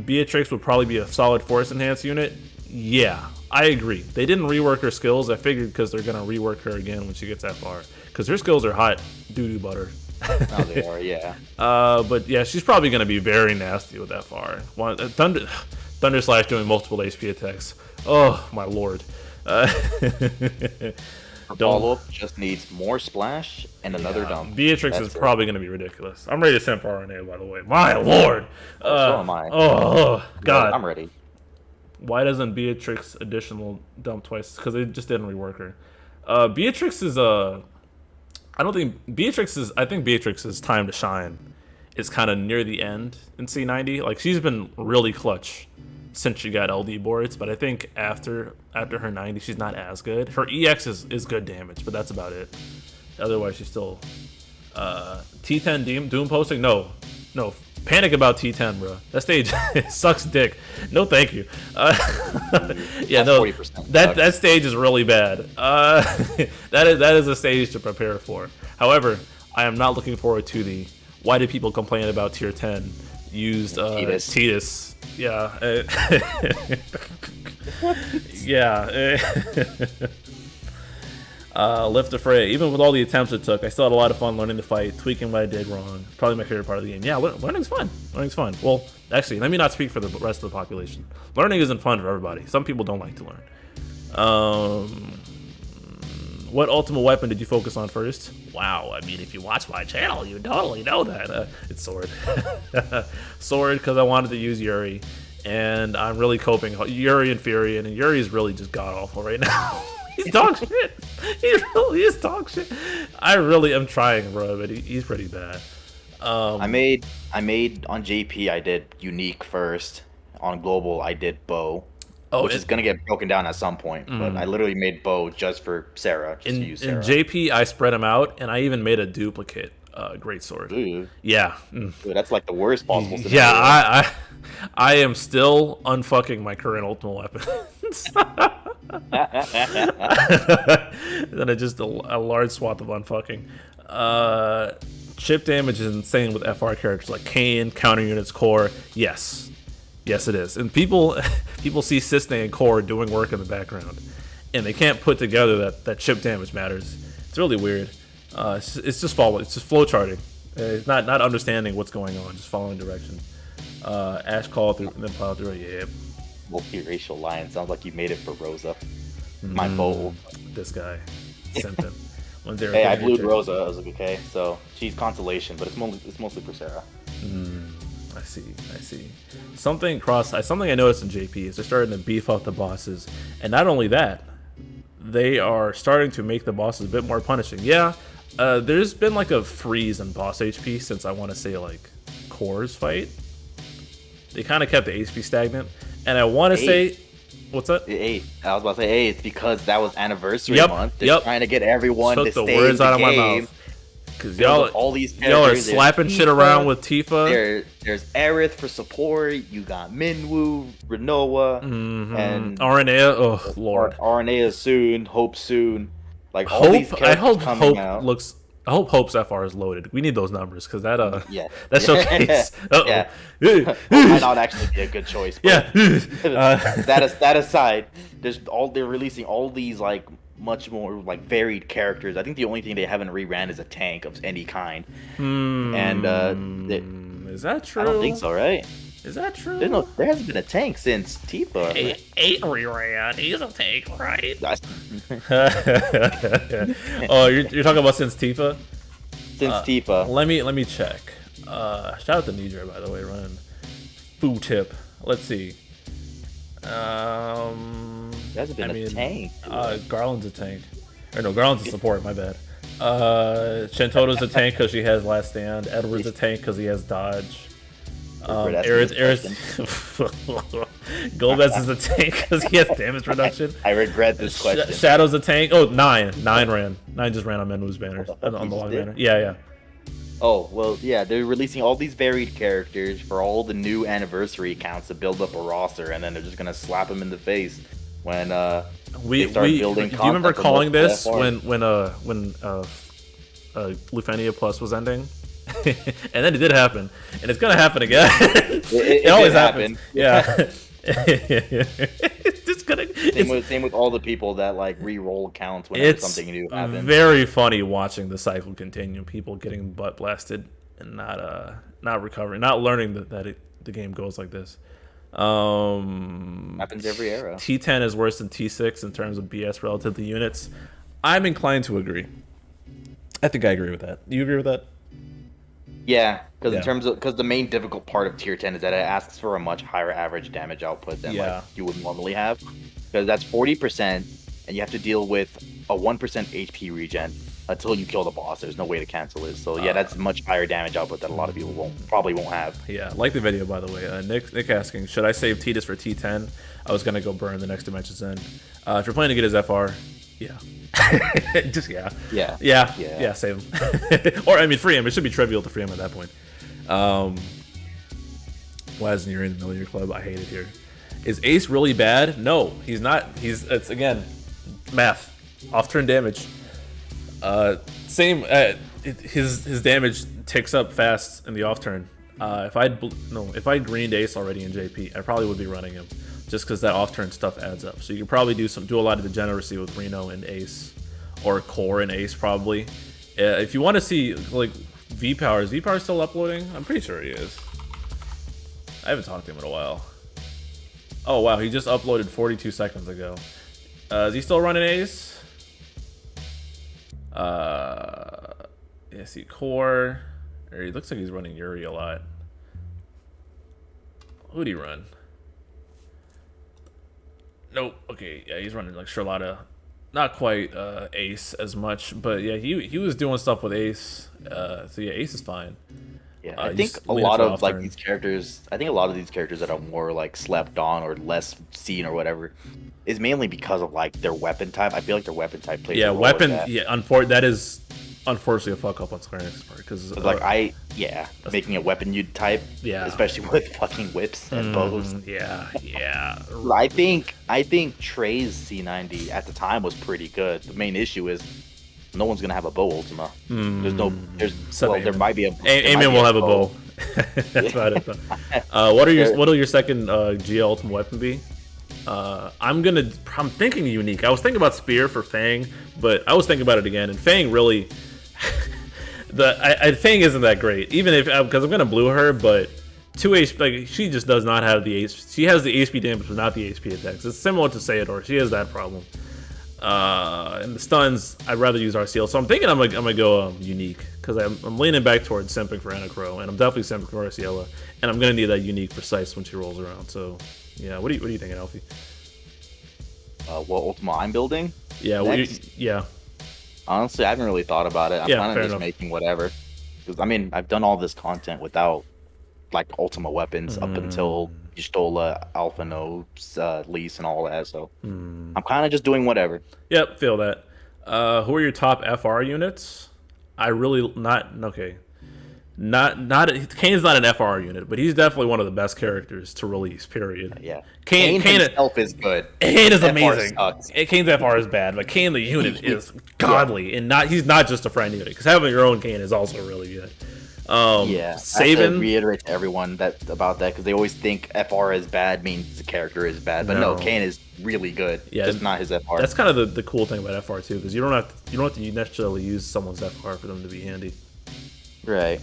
Beatrix would probably be a solid force enhance unit. Yeah, I agree. They didn't rework her skills. I figured because they're gonna rework her again when she gets that far, because her skills are hot doo-doo butter. Oh, they are, yeah. But yeah, she's probably gonna be very nasty with that far. Thunder Slash doing multiple HP attacks. Oh my lord. Follow-up just needs more splash and another dump. Beatrix is probably going to be ridiculous. I'm ready to send for RNA, by the way. My lord. So am I. Oh god. I'm ready. Why doesn't Beatrix additional dump twice? Because they just didn't rework her. Beatrix is I think Beatrix's time to shine is kind of near the end in C90. Like she's been really clutch since she got LD boards, but I think after her 90, she's not as good. Her EX is good damage, but that's about it. Otherwise, she's still T10 Doom posting. No, panic about T10, bro. That stage sucks dick. No, thank you. Yeah, no, that stage is really bad. That is a stage to prepare for. However, I am not looking forward to the why did people complain about tier 10 used Tidus. Yeah. Lift the fray. Even with all the attempts it took, I still had a lot of fun learning the fight, tweaking what I did wrong. Probably my favorite part of the game. Yeah, learning's fun. Learning's fun. Well, actually, let me not speak for the rest of the population. Learning isn't fun for everybody. Some people don't like to learn. What ultimate weapon did you focus on first? Wow, I mean, if you watch my channel, you totally know that. It's Sword. Sword, because I wanted to use Yuri, and I'm really coping. Yuri and Fury, and Yuri is really just god-awful right now. He's dog shit. He really is dog shit. I really am trying, bro, but he's pretty bad. I made on JP, I did Unique first. On Global, I did Bow. Which is going to get broken down at some point, but I literally made Bow just for Sarah, just to use Sarah. In JP, I spread them out, and I even made a duplicate great sword. Ooh. Yeah. Dude, that's like the worst possible scenario. Yeah, I am still unfucking my current ultimate weapons. Then it's just a large swath of unfucking. Chip damage is insane with FR characters like Kayn, counter units, core. Yes, it is. And people see Sisney and Core doing work in the background, and they can't put together that chip damage matters. It's really weird. It's just flow charting. It's not understanding what's going on, just following direction. Ash call through and then plow through. Yeah. Multiracial lion sounds like you made it for Rosa. My bowl. This guy sent them. Hey, I blued Rosa. I was like, okay, so she's consolation, but it's mostly for Sarah. I see. Something I noticed in JP is they're starting to beef up the bosses, and not only that, they are starting to make the bosses a bit more punishing. Yeah, there's been like a freeze in boss HP since I want to say like Core's fight. They kind of kept the HP stagnant, and I want to say, what's that? I was about to say, it's because that was anniversary month. They're trying to get everyone to stay words in the out game. Of my mouth. Because y'all are slapping shit around with Tifa. There's Aerith for support. You got Minwoo, Renoa, and Aranea. Oh lord, Aranea soon. Hope soon. Like all these characters coming out. I hope Hope's FR is loaded. We need those numbers because that that showcase. Yeah. Might not actually be a good choice. But that aside, they're releasing all these like much more like varied characters. I think the only thing they haven't reran is a tank of any kind. And is that true? I don't think so, right? Is that true? There hasn't been a tank since Tifa. Eight reran. He's a tank, right? Oh, you're talking about since Tifa? Since Tifa. Let me check. Shout out to Nidra, by the way, running Foo Tip. Let's see. There hasn't been a tank. Garland's a tank. Or no, Garland's a support, my bad. Shantoto's a tank because she has Last Stand. Edward's a tank because he has Dodge. Golbez is a tank because he has damage reduction. I regret this question. Shadow's a tank. Oh, 9 ran. 9 just ran on Menwu's banners. On the long banner. Yeah. Oh, well, yeah, they're releasing all these varied characters for all the new anniversary accounts to build up a roster, and then they're just gonna slap them in the face when they start building. Do you remember calling this when Lufenia Plus was ending? And then it did happen, and it's gonna happen again. It always happens. Yeah. It's just gonna. Same with all the people that like re-roll accounts whenever something new happens. It's very funny watching the cycle continue. People getting butt blasted and not recovering, not learning that the game goes like this. Happens every era. T10 is worse than T6 in terms of BS relative to units. I'm inclined to agree. I think I agree with that. Do you agree with that? Yeah, because the main difficult part of tier 10 is that it asks for a much higher average damage output than like you would normally have, because that's 40%, and you have to deal with a 1% HP regen until you kill the boss. There's no way to cancel it. So yeah, that's much higher damage output that a lot of people probably won't have. Yeah, like the video, by the way. Nick asking, should I save Tidus for T10? I was gonna go burn the next Dimensions End. If you're planning to get his FR, yeah. Just save him. Or I mean, free him. It should be trivial to free him at that point. Why isn't he in the Million Club? I hate it here. Is Ace really bad? No, he's not. It's again math. Off turn damage. His damage ticks up fast in the off turn. If I'd greened Ace already in JP, I probably would be running him, just because that off turn stuff adds up. So you could probably do a lot of degeneracy with Reno and Ace, or Core and Ace probably. If you want to see like V-Power, is V-Power still uploading? I'm pretty sure he is. I haven't talked to him in a while. Oh wow, he just uploaded 42 seconds ago. Is he still running Ace? Yeah, see Core. Or he looks like he's running Yuri a lot. Who'd he run? Nope. Okay, yeah, he's running like Charlotta. Not quite Ace as much, but yeah, he was doing stuff with Ace. So yeah, Ace is fine. Yeah, I think a lot of like these characters. I think a lot of these characters that are more like slept on or less seen or whatever, is mainly because of like their weapon type. I feel like their weapon type plays. Yeah, weapon. Yeah, that is unfortunately a fuck up on Square Enix's part, because like making a weapon you type. Yeah, especially with fucking whips and bows. Yeah. I think Trey's C90 at the time was pretty good. The main issue is no one's gonna have a bow Ultima. There might be a. Amen will have a bow. That's about it. What'll your second GL Ultimate weapon be? I'm thinking unique. I was thinking about Spear for Fang, but I was thinking about it again, and Fang really. Fang isn't that great, even if because I'm gonna blue her, but 2 HP, like she just does not have the HP. She has the HP damage, but not the HP attacks. It's similar to Sayador. She has that problem. And the stuns, I'd rather use RCL. So I'm thinking I'm gonna go unique because I'm leaning back towards simping for Anacro, and I'm definitely simping for RCL, and I'm gonna need that unique precise when she rolls around. So yeah, what are you thinking, Alfie? What Ultima I'm building? Yeah, yeah. Honestly, I haven't really thought about it. I'm kind of just making whatever. Because I mean, I've done all this content without like Ultima weapons up until Pistola, Alpha Nobes, Lease, and all that. So I'm kind of just doing whatever. Yep, feel that. Who are your top FR units? I really Kane's not an FR unit, but he's definitely one of the best characters to release. Period. Yeah, Kane himself is good. Kane is amazing. Kane's FR is bad, but Kane the unit is godly, and he's not just a friend unit. Because having your own Kane is also really good. Sabin, I have to reiterate to everyone about that because they always think FR is bad means the character is bad, but no, Kane is really good. Yeah, just not his FR. That's kind of the cool thing about FR too, because you don't have to necessarily use someone's FR for them to be handy. Right.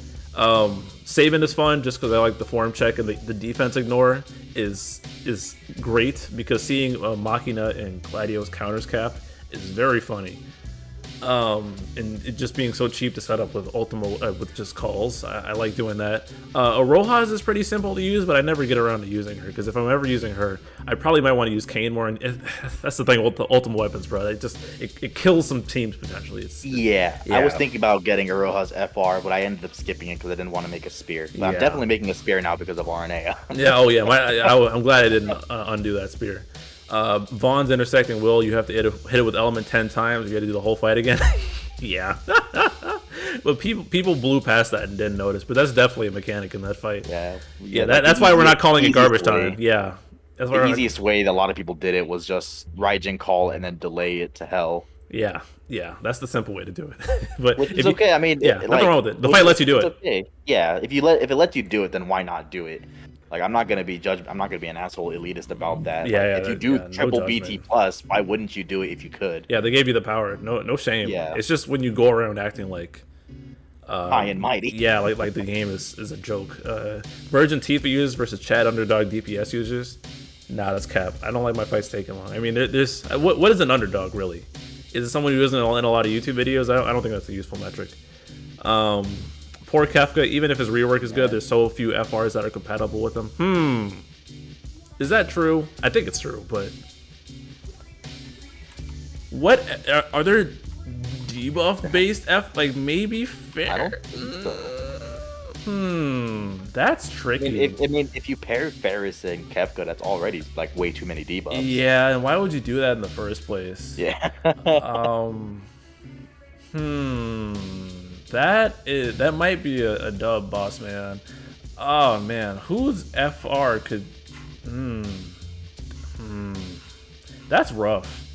Sabin is fun just because I like the form check, and the defense ignore is great because seeing Machina and Gladio's counters cap is very funny. And it just being so cheap to set up with Ultima with just calls, I like doing that. Aroha's is pretty simple to use, but I never get around to using her because if I'm ever using her, I probably might want to use Kane more. And that's the thing with the Ultima weapons, bro. It kills some teams potentially. Yeah. I was thinking about getting Aroha's FR, but I ended up skipping it because I didn't want to make a spear. But I'm definitely making a spear now because of RNA. I'm glad I didn't undo that spear. Vaughn's intersecting will, you have to hit it with element 10 times. You got to do the whole fight again. Yeah. But people blew past that and didn't notice. But that's definitely a mechanic in that fight. Yeah. That's why we're not calling it garbage time. Yeah. That's the easiest way that a lot of people did it was just Raijin call and then delay it to hell. Yeah. That's the simple way to do it. But which is okay. I mean, nothing wrong with it. The fight lets you do it. Okay. Yeah. If it lets you do it, then why not do it? Like, I'm not gonna be an asshole elitist about that. If you do triple BT plus, why wouldn't you do it if you could? Yeah, they gave you the power. No shame. Yeah. It's just when you go around acting like high and mighty. Yeah, like the game is a joke. Virgin Tifa users versus Chad underdog DPS users. Nah, that's cap. I don't like my fights taking long. I mean, there's what is an underdog really? Is it someone who isn't in a lot of YouTube videos? I don't think that's a useful metric. Poor Kefka, even if his rework is good, there's so few FRs that are compatible with him. Is that true? I think it's true, but what are there debuff based like maybe fair? I don't think so. That's tricky. I mean, if you pair Ferris and Kefka, that's already like way too many debuffs. Yeah, and why would you do that in the first place? Yeah. That might be a dub, boss man. Oh man, whose FR could? That's rough.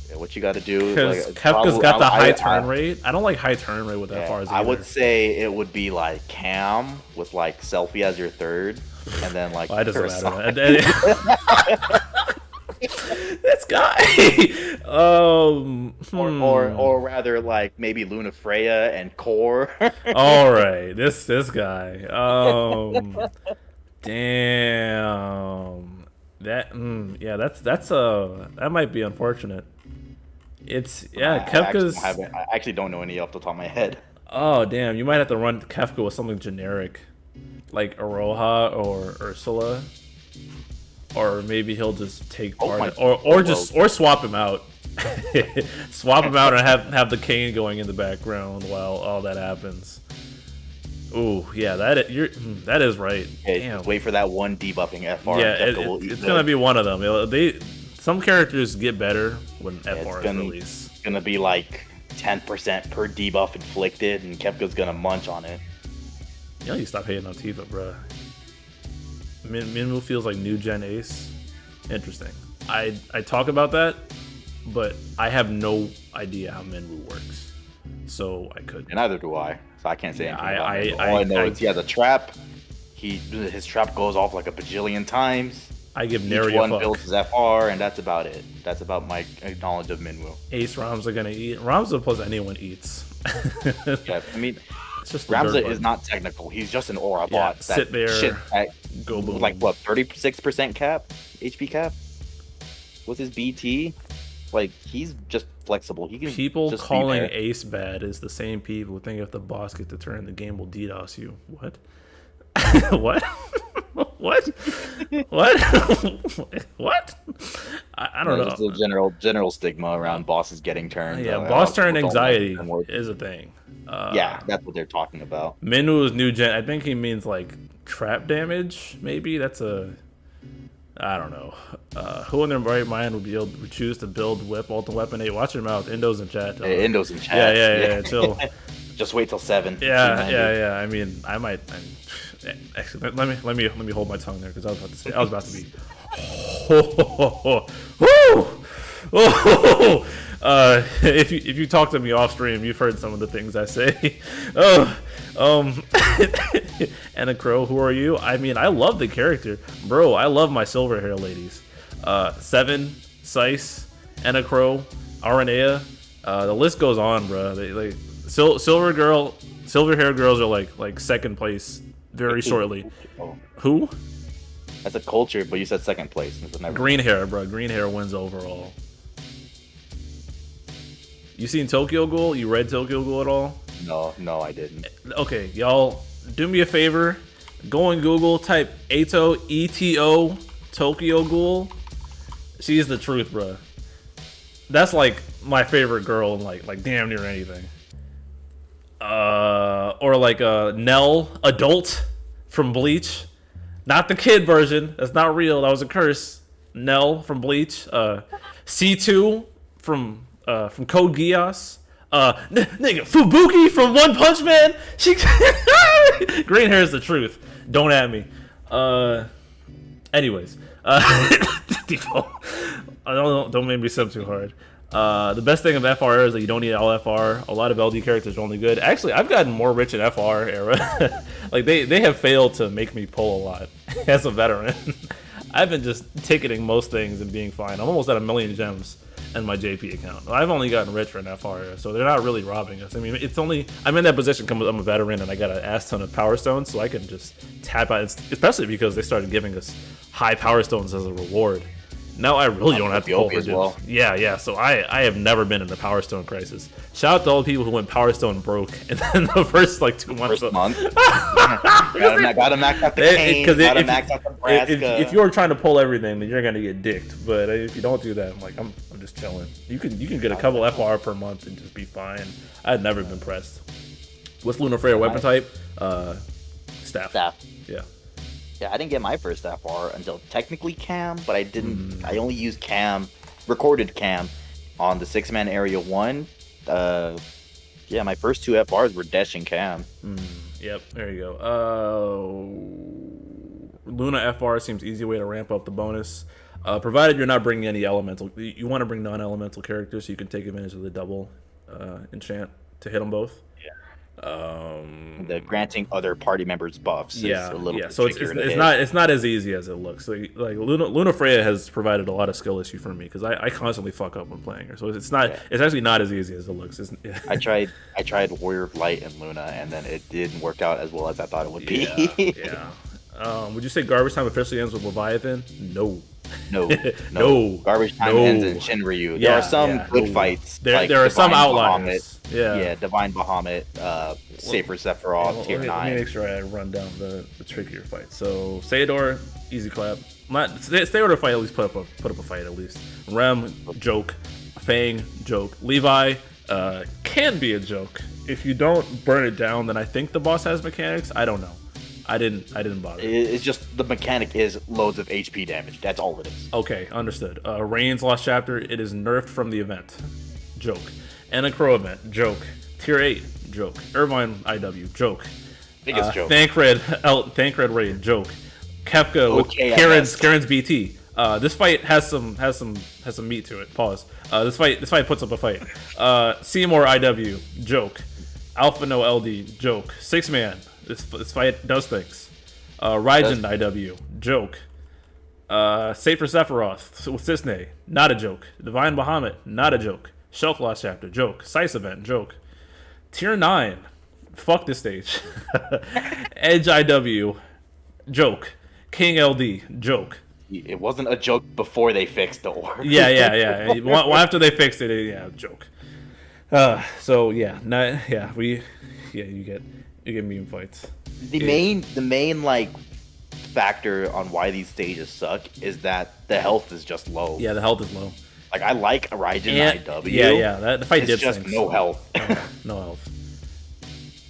Yeah, what you got to do? Because Kefka's got the high turn rate. I don't like high turn rate with FRs. I would say it would be like Cam with like Selfie as your third, and then like. Well, that doesn't matter. This guy. Or rather, like maybe Luna Freya and Core. All right, this guy. Damn. That might be unfortunate. Kefka's. I actually don't know any off the top of my head. Oh damn! You might have to run Kefka with something generic, like Aroha or Ursula. Or maybe he'll just take part or swap him out. Swap him out and have the Kane going in the background while all that happens. Ooh, yeah, that is right. Okay, damn. Wait for that one debuffing FR. Yeah, it's gonna be one of them. Some characters get better when FR is released. It's gonna be like 10% per debuff inflicted, and Kefka's gonna munch on it. You stop hating on Tifa, bruh. Minwoo feels like new gen Ace. Interesting. I talk about that, but I have no idea how Minwoo works, so I couldn't. And neither do I. So I can't say anything about it. All I know is he has a trap. His trap goes off like a bajillion times. I give Nero a fuck. Builds his FR, and that's about it. That's about my knowledge of Minwoo. Ace Ramza gonna eat. Ramza plus anyone eats. Yeah, I mean. Ramza is not technical. He's just an aura bot. Sit there, go boom. Like what, 36% cap, HP cap? What's his BT? Like, he's just flexible. He can People just calling Ace bad is the same people who think if the boss gets the turn, the game will DDoS you. What? What? What? What? What? I don't know. Just the general stigma around bosses getting turned. Yeah, boss turn anxiety is a thing. Yeah, that's what they're talking about. Minwu's new gen. I think he means like trap damage. Maybe that's a. I don't know. Who in their right mind would choose to build whip ultimate weapon 8? Watch your mouth. Indo's in chat. Hey, Indo's in chat. Yeah. Chill. Just wait till 7. Yeah. I mean, I might. Actually, let me hold my tongue there because I was about to be. If you talk to me off stream, you've heard some of the things I say. Anna Crow, who are you? I mean, I love the character, bro. I love my silver hair ladies. 7, Sice, Anna Crow, Aranea. The list goes on, bro. Silver hair girls are like second place very shortly. Who? That's a culture, but you said second place. Green hair, bro. Green hair wins overall. You seen Tokyo Ghoul? You read Tokyo Ghoul at all? No, I didn't. Okay, y'all, do me a favor. Go on Google, type Eto, E-T-O, Tokyo Ghoul. She's the truth, bro. That's like my favorite girl in like damn near anything. Or like Nell, adult from Bleach. Not the kid version. That's not real. That was a curse. Nell from Bleach. C2 from Code Geass. Nigga, Fubuki from One Punch Man. She green hair is the truth. Don't at me. Anyways, don't make me sub too hard. The best thing of FR is that you don't need all FR. A lot of LD characters are only good. Actually, I've gotten more rich in FR era. Like they have failed to make me pull a lot as a veteran. I've been just ticketing most things and being fine. I'm almost at 1 million gems in my JP account. I've only gotten richer in FR era, so they're not really robbing us. I mean, it's only I'm in that position because I'm a veteran and I got an ass ton of power stones, so I can just tap out. Especially because they started giving us high power stones as a reward. Now I really don't have to pull for well. Yeah. So I have never been in a Power Stone crisis. Shout out to all the people who went Power Stone broke in the first like 2 months. Gotta max out the cane. Gotta max out the Nebraska. If you're trying to pull everything, then you're gonna get dicked. But if you don't do that, I'm just chilling. You can get a couple FR per month and just be fine. I've never been pressed. What's Luna Freya weapon type? Staff. Yeah. Yeah, I didn't get my first FR until technically Cam, but I didn't. I only used Cam, recorded Cam, on the 6-man area 1. Yeah, my first 2 FRs were Desh and Cam. Yep, there you go. Luna FR seems easy way to ramp up the bonus, provided you're not bringing any elemental. You want to bring non-elemental characters so you can take advantage of the double enchant to hit them both. The granting other party members buffs is a little bit so it's not as easy as it looks. Like Luna Freya has provided a lot of skill issue for me because I constantly fuck up when playing her, so it's actually not as easy as it looks. I tried Warrior of Light and Luna, and then it didn't work out as well as I thought it would be. Would you say Garbage Time officially ends with Leviathan? No. Garbage Time ends in Shinryu. There are some good fights. There are some outliers. Divine Bahamut, Safer Sephiroth, tier 9. Let me make sure I run down the trickier fights. So Sayador, easy clap. Sayador fight at least put up a fight at least. Rem, joke. Fang, joke. Levi, can be a joke. If you don't burn it down, then I think the boss has mechanics. I don't know. I didn't bother. It's just the mechanic is loads of HP damage. That's all it is. Okay, understood. Rain's Lost Chapter, it is nerfed from the event. Joke. Anna Crow event. Joke. Tier 8. Joke. Irvine IW. Joke. Biggest joke. Thancred Raid. Joke. Kefka with Karen's BT. This fight has some meat to it. Pause. This fight puts up a fight. Seymour IW. Joke. Alpha No LD. Joke. 6-man. This fight does things. Raijin IW, joke. Safer Sephiroth with Cisne, not a joke. Divine Bahamut, not a joke. Shelf Lost Chapter, joke. Sice event, joke. Tier 9, fuck this stage. Edge IW, joke. King LD, joke. It wasn't a joke before they fixed the orb. Yeah. Well, after they fixed it, joke. So yeah, you get meme fights. The main like factor on why these stages suck is that the health is just low. Yeah, the health is low. Like I like Raijin IW. Yeah. The fight it's just no health. No health.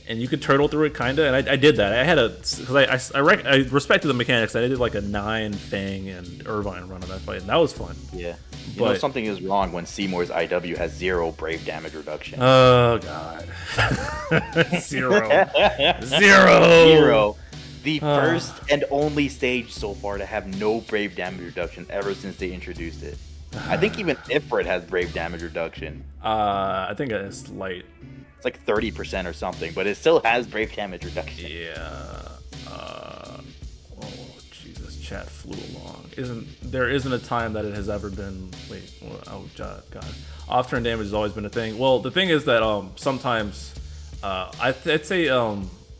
And you could turtle through it, kinda, and I did that. I had because I respected the mechanics. I did like a 9 Fang and Irvine run on that fight, and that was fun. Yeah, you know something is wrong when Seymour's IW has 0 brave damage reduction. Oh god, 0. The first and only stage so far to have no brave damage reduction ever since they introduced it. I think even Ifrit has brave damage reduction. I think it's light. It's like 30% or something, but it still has brave damage reduction. Yeah. Oh Jesus! Chat flew along. There isn't a time that it has ever been. Wait. Oh God. Off-turn damage has always been a thing. Well, the thing is that sometimes I'd say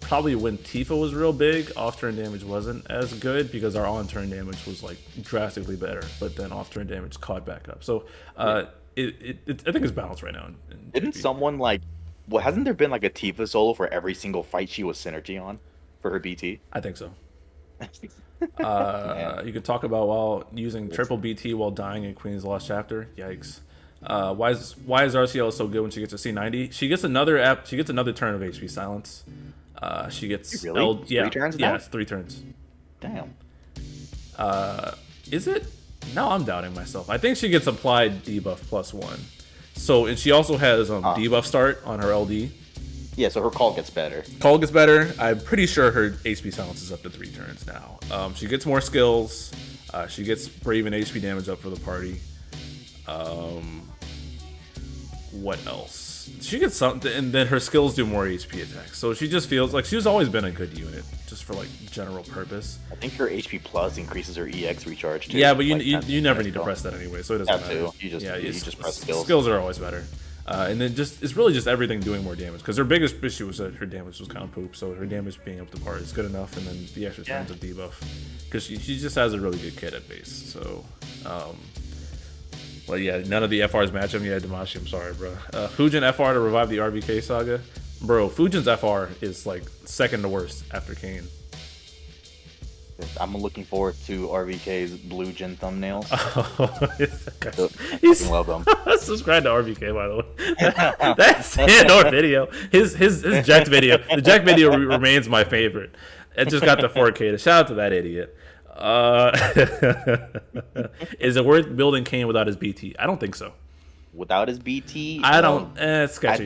probably when Tifa was real big, off-turn damage wasn't as good because our on-turn damage was like drastically better, but then off-turn damage caught back up. So I think it's balanced right now. Didn't someone like? Well, hasn't there been like a Tifa solo for every single fight she was synergy on for her BT? I think so. You could talk about while using triple BT while dying in Queen's Lost Chapter. Yikes. Why is RCL so good when she gets a C90? She gets another turn of HP silence. She gets really? 3 turns now? Yeah, it's 3 turns. Damn. Is it? Now I'm doubting myself. I think she gets applied debuff +1. So, and she also has debuff start on her LD. Yeah, so her call gets better. I'm pretty sure her HP silence is up to 3 turns now. She gets more skills. She gets brave and HP damage up for the party. What else? She gets something, and then her skills do more HP attacks. So she just feels like she's always been a good unit, just for like general purpose. I think her HP plus increases her EX recharge too. Yeah, but you never need to press that anyway, so it doesn't matter. You just press skills. Skills are always better. And then it's really just everything doing more damage, because her biggest issue was that her damage was kind of poop, so her damage being up to par is good enough, and then the extra turns of debuff, because she just has a really good kit at base. So well, yeah, none of the FRs match him. Yeah, Damashi, I'm sorry, bro. Fujin FR to revive the RVK saga. Bro, Fujin's FR is like second to worst after Kane. I'm looking forward to RVK's Blue Jin thumbnails. He's welcome. Subscribe to RVK, by the way. That's our video. His Jack video. The Jack video remains my favorite. It just got the 4K. Shout out to that idiot. Is it worth building Kane without his BT? I don't think so. Without his BT? I don't. It's sketchy.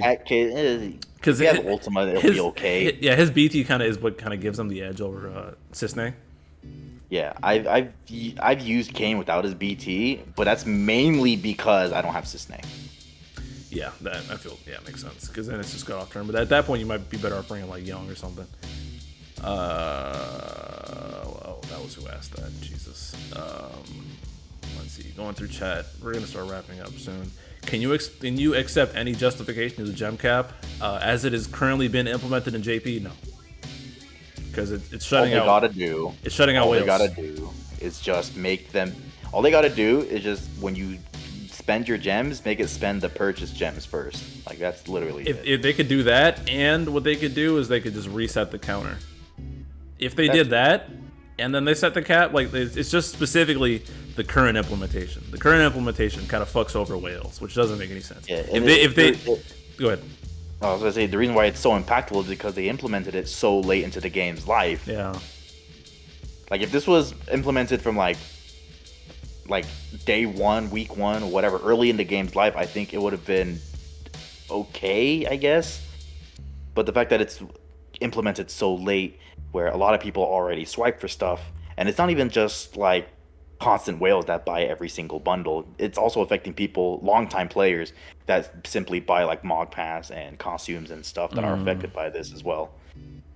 Because if he has Ultima, it'll be okay. His BT kind of is what kind of gives him the edge over Cisne. Yeah, I've used Kane without his BT, but that's mainly because I don't have Cisne. Yeah, that I feel makes sense, because then it's just got off turn. But at that point, you might be better off bringing like Young or something. Well, that was who asked that. Jesus. Let's see. Going through chat. We're gonna start wrapping up soon. Can you accept any justification of the gem cap as it has currently been implemented in JP? No. Because it's shutting out. All they gotta do. It's shutting out. All they gotta do is just make them. All they gotta do is just when you spend your gems, make it spend the purchase gems first. Like that's literally it. If they could do that, and what they could do is they could just reset the counter. If they did that, and then they set the cap, like it's just specifically the current implementation. The current implementation kind of fucks over whales, which doesn't make any sense. Yeah, if they go ahead. I was gonna say the reason why it's so impactful is because they implemented it so late into the game's life. Yeah. Like if this was implemented from like day 1, week 1, or whatever, early in the game's life, I think it would have been okay, I guess. But the fact that it's implemented so late, where a lot of people already swipe for stuff, and it's not even just like constant whales that buy every single bundle. It's also affecting people, longtime players, that simply buy like Mog Pass and costumes and stuff that are affected by this as well.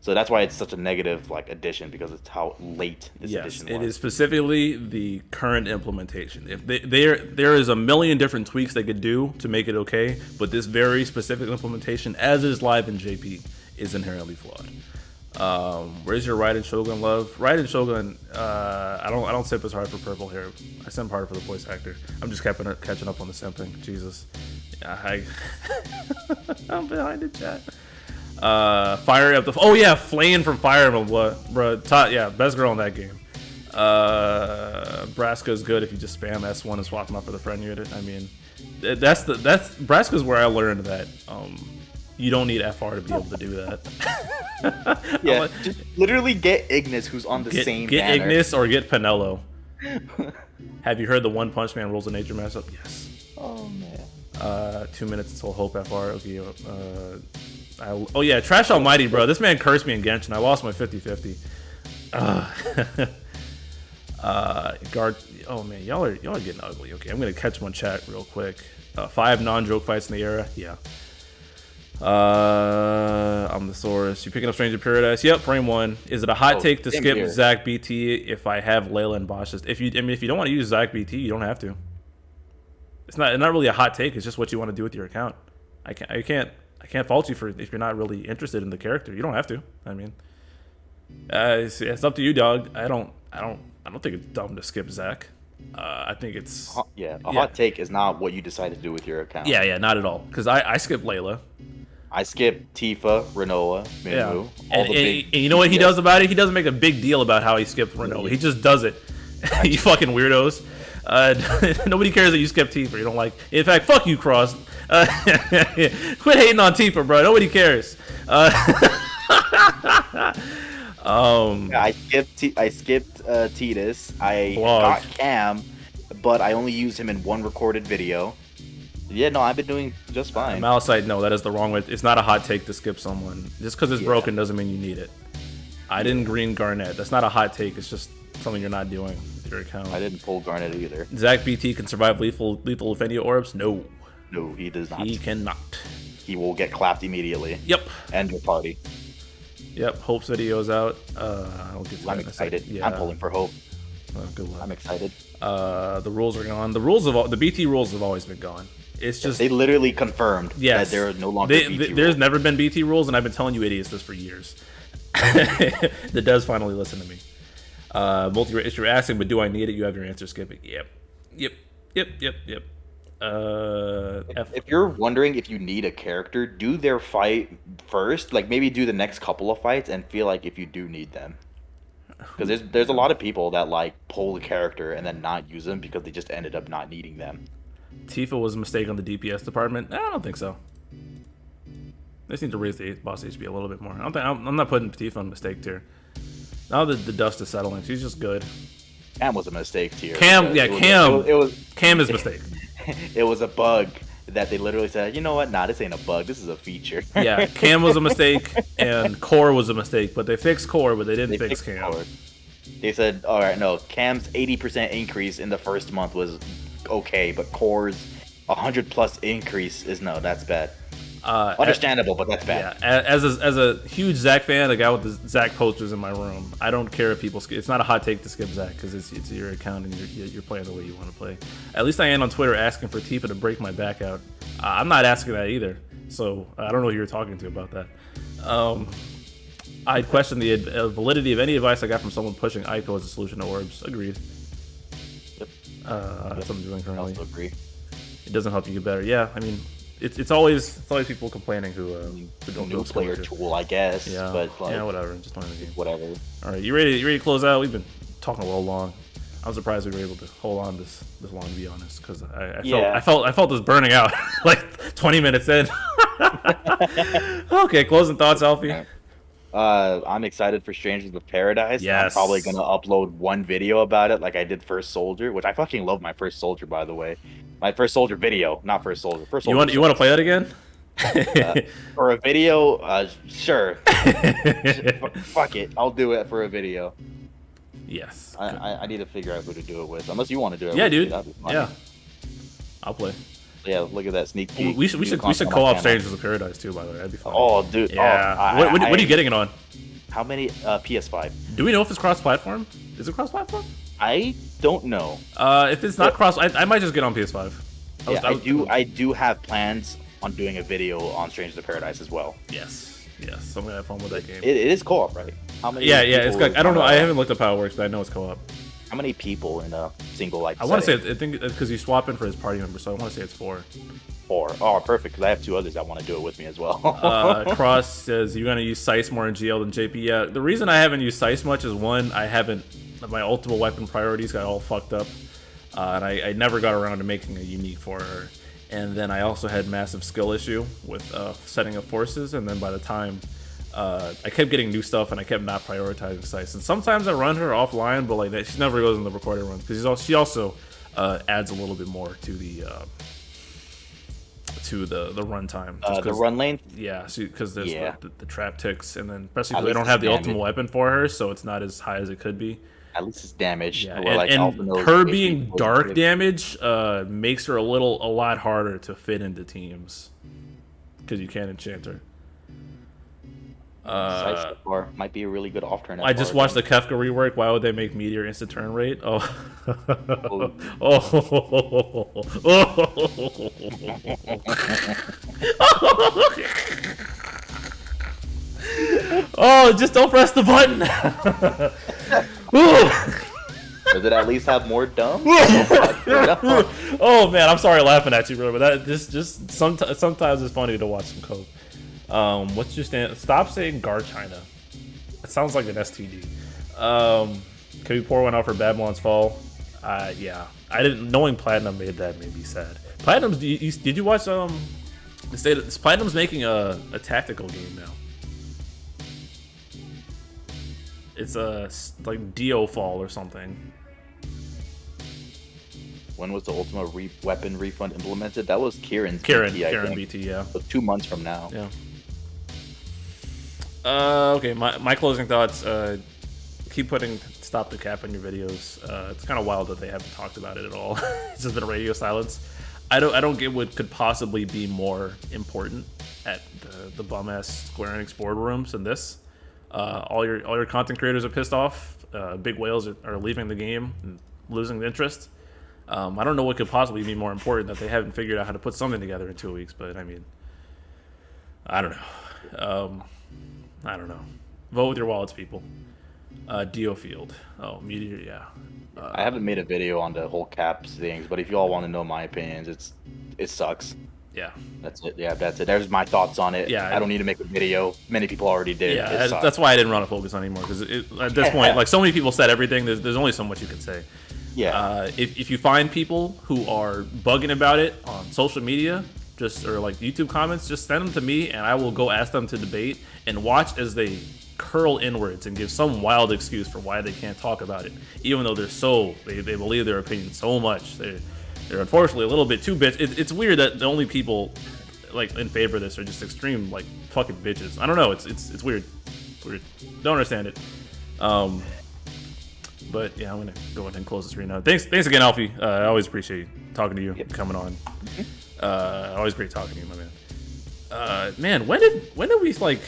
So that's why it's such a negative like addition, because it's how late this addition was. It is specifically the current implementation. If there is a million different tweaks they could do to make it okay, but this very specific implementation, as is live in JP, is inherently flawed. Where's your Raiden Shogun love? Raiden Shogun, I don't simp as hard for purple hair. I simp harder for the voice actor. I'm just catching up on the simping. Jesus. Yeah, I'm behind the chat. Fire up the... Oh, yeah, Flame from Fire Emblem. What? Bro, yeah, best girl in that game. Braska's good if you just spam S1 and swap them out for the friend unit. I mean, that's Braska's where I learned that you don't need FR to be able to do that. Yeah, just literally get Ignis, who's on the same Get banner. Ignis or get Penelo. Have you heard the One Punch Man Rules of Nature mashup? Yes. Oh, man. 2 minutes until Hope FR. Okay, oh, yeah, Trash Almighty, bro. This man cursed me in Genshin. I lost my 50-50. Guard. Oh man, y'all are getting ugly. Okay, I'm gonna catch one chat real quick. 5 non-joke fights in the era. Yeah. I'm the Saurus. You picking up Stranger Paradise? Yep. Frame 1. Is it a hot take to skip here. Zach BT if I have Layla and Bosch? If you don't want to use Zach BT, you don't have to. It's not really a hot take. It's just what you want to do with your account. I can't fault you for if you're not really interested in the character. You don't have to. I mean, it's up to you, dog. I don't think it's dumb to skip Zach. I think it's hot take is not what you decide to do with your account. Yeah, not at all. Because I skip Layla. I skip Tifa, Renoa, Minwu. And you know what he does about it? He doesn't make a big deal about how he skipped Renoa. He just does it. You fucking weirdos. Nobody cares that you skip Tifa. You don't like. In fact, fuck you, Cross. Quit hating on Tifa, bro. Nobody cares. I skipped Titus. I got Cam, but I only used him in one recorded video. Yeah, no, I've been doing just fine. Malachite, no, that is the wrong way. It's not a hot take to skip someone. Just because it's broken doesn't mean you need it. I didn't green Garnet. That's not a hot take. It's just something you're not doing with your account. I didn't pull Garnet either. Zach BT can survive lethal Infinity Orbs? No. No, he does not. He cannot. He will get clapped immediately. Yep. End your party. Yep. Hope's video's out. I'll get to I'm excited. Yeah. I'm pulling for Hope. Good luck. I'm excited. The rules are gone. The BT rules have always been gone. It's just they literally confirmed that there are no longer BT rules. There's never been BT rules, and I've been telling you idiots this for years. That does finally listen to me. Multi-race, you're asking, but do I need it? You have your answer, Skip it. Yep. If you're wondering if you need a character, do their fight first. Like maybe do the next couple of fights and feel like if you do need them. Because there's a lot of people that like pull the character and then not use them because they just ended up not needing them. Tifa was a mistake on the DPS department. I don't think so. They just need to raise the boss HP a little bit more. I'm not putting Tifa on mistake tier. Now that the dust is settling, she's just good. Cam was a mistake tier. Cam is a mistake. It was a bug that they literally said, you know what? Nah, this ain't a bug. This is a feature. Yeah, Cam was a mistake, and Core was a mistake. But they fixed Core, but they didn't fix Cam. Core. They said, all right, no, Cam's 80% increase in the first month was okay, but Core's 100+ increase is no, that's bad. Understandable, but that's bad. Yeah, as a huge Zach fan, the guy with the Zach posters in my room, I don't care if people skip. It's not a hot take to skip Zach because it's your account and you're playing the way you want to play. At least I am on Twitter asking for Tifa to break my back out. I'm not asking that either, so I don't know who you're talking to about that. I'd question the validity of any advice I got from someone pushing Ico as a solution to orbs. Agreed. Yep. That's what I'm doing currently. I also agree. It doesn't help you get better. Yeah, I mean. It's always people complaining who don't new player tool, I guess. Yeah, but like, yeah, whatever. Just playing the game. Whatever. All right, you ready to close out? We've been talking a little long. I'm surprised we were able to hold on this long, to be honest, because I felt this burning out like 20 minutes in. Okay, closing thoughts, Alfie. I'm excited for Strangers of Paradise. Yes. I'm probably gonna upload one video about it, like I did First Soldier, which I fucking love my First Soldier, by the way. My First Soldier video, not First Soldier. First Soldier. You want to play that again? For a video, sure. Fuck it, I'll do it for a video. Yes. I need to figure out who to do it with, unless you want to do it. Yeah, with dude. Me, yeah. I'll play. Yeah, look at that sneak peek. We should co-op Strangers of Paradise too, by the way. That'd be fun. Oh, dude. Yeah. What are you getting it on? How many? PS5. Do we know if it's cross-platform? Is it cross-platform? I don't know. If it's not cross, I might just get on PS5. I do have plans on doing a video on Strangers of Paradise as well. Yes. Yes, I'm gonna have fun with that game. It is co-op, right? How many? Yeah, it's got. I don't know. I haven't looked up how it works, but I know it's co-op. How many people in a single like? I want to say I think because you swap in for his party member, so I want to say it's 4. 4. Oh, perfect. Because I have 2 others that want to do it with me as well. Cross says you're gonna use Sice more in GL than JP. Yeah, the reason I haven't used Sice much is one, I haven't. My ultimate weapon priorities got all fucked up, and I never got around to making a unique for her. And then I also had massive skill issue with setting up forces, and then by the time I kept getting new stuff and I kept not prioritizing Sice. And sometimes I run her offline, but like that, she never goes in the recorded runs because she also adds a little bit more to the runtime. The run lane. Yeah, because there's the trap ticks, and then especially because I don't have the ultimate weapon for her, so it's not as high as it could be. At least it's damage. Yeah, and her being dark damage makes her a lot harder to fit into teams because you can't enchant her. Might be a really good off turn. I just watched the Kefka rework. Why would they make Meteor instant turn rate? Oh. Oh, just don't press the button. Does it at least have more dumb? Oh man, I'm sorry laughing at you, bro, but that just sometimes it's funny to watch some code. What's your stand? Stop saying Gar China. It sounds like an STD. Can we pour one out for Babylon's Fall? Yeah. I didn't. Knowing Platinum made me sad. Platinum's. Did you watch Platinum's making a tactical game now. It's like Dio Fall or something. When was the Ultimate Weapon refund implemented? That was Kieran BT, yeah. So 2 months from now. Yeah. Okay, my closing thoughts. Keep putting stop the cap on your videos. It's kind of wild that they haven't talked about it at all. It's just been radio silence. I don't get what could possibly be more important at the bum ass Square Enix boardrooms than this. All your content creators are pissed off. Big whales are leaving the game and losing interest. I don't know what could possibly be more important that they haven't figured out how to put something together in 2 weeks. But I mean, I don't know. I don't know. Vote with your wallets, people. Dio Field. Oh, Meteor, yeah. I haven't made a video on the whole caps things, but if you all want to know my opinions, it sucks. Yeah. That's it. Yeah, that's it. There's my thoughts on it. Yeah. I don't need to make a video. Many people already did. Yeah, that's why I didn't want to focus on it anymore, because at this point, like, so many people said everything, there's only so much you can say. Yeah. If you find people who are bugging about it on social media, or like YouTube comments, just send them to me and I will go ask them to debate and watch as they curl inwards and give some wild excuse for why they can't talk about it, even though they believe their opinion so much. They're unfortunately a little bit too bitch. It's weird that the only people like in favor of this are just extreme like fucking bitches. I don't know. It's weird. It's weird. Don't understand it. But yeah, I'm gonna go ahead and close the stream now. Thanks again, Alfie. I always appreciate talking to you, coming on. Always great talking to you, my man. Man, when did we like?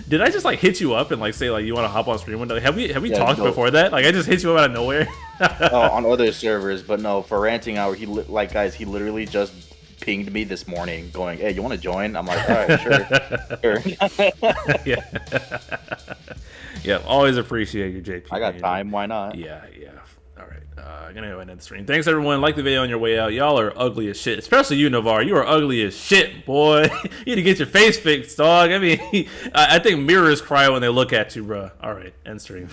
Did I just like hit you up and like say like you want to hop on stream one day? Have we talked before that? Like I just hit you up out of nowhere. On other servers, but no, for ranting hour, he literally just pinged me this morning, going, "Hey, you want to join?" I'm like, "All right, sure." Yeah, always appreciate you, JP. I got time. Why not? Yeah. All right, I'm gonna go end the stream. Thanks everyone. Like the video on your way out. Y'all are ugly as shit, especially you, Navarre. You are ugly as shit, boy. You need to get your face fixed, dog. I mean, I think mirrors cry when they look at you, bro. All right, end stream.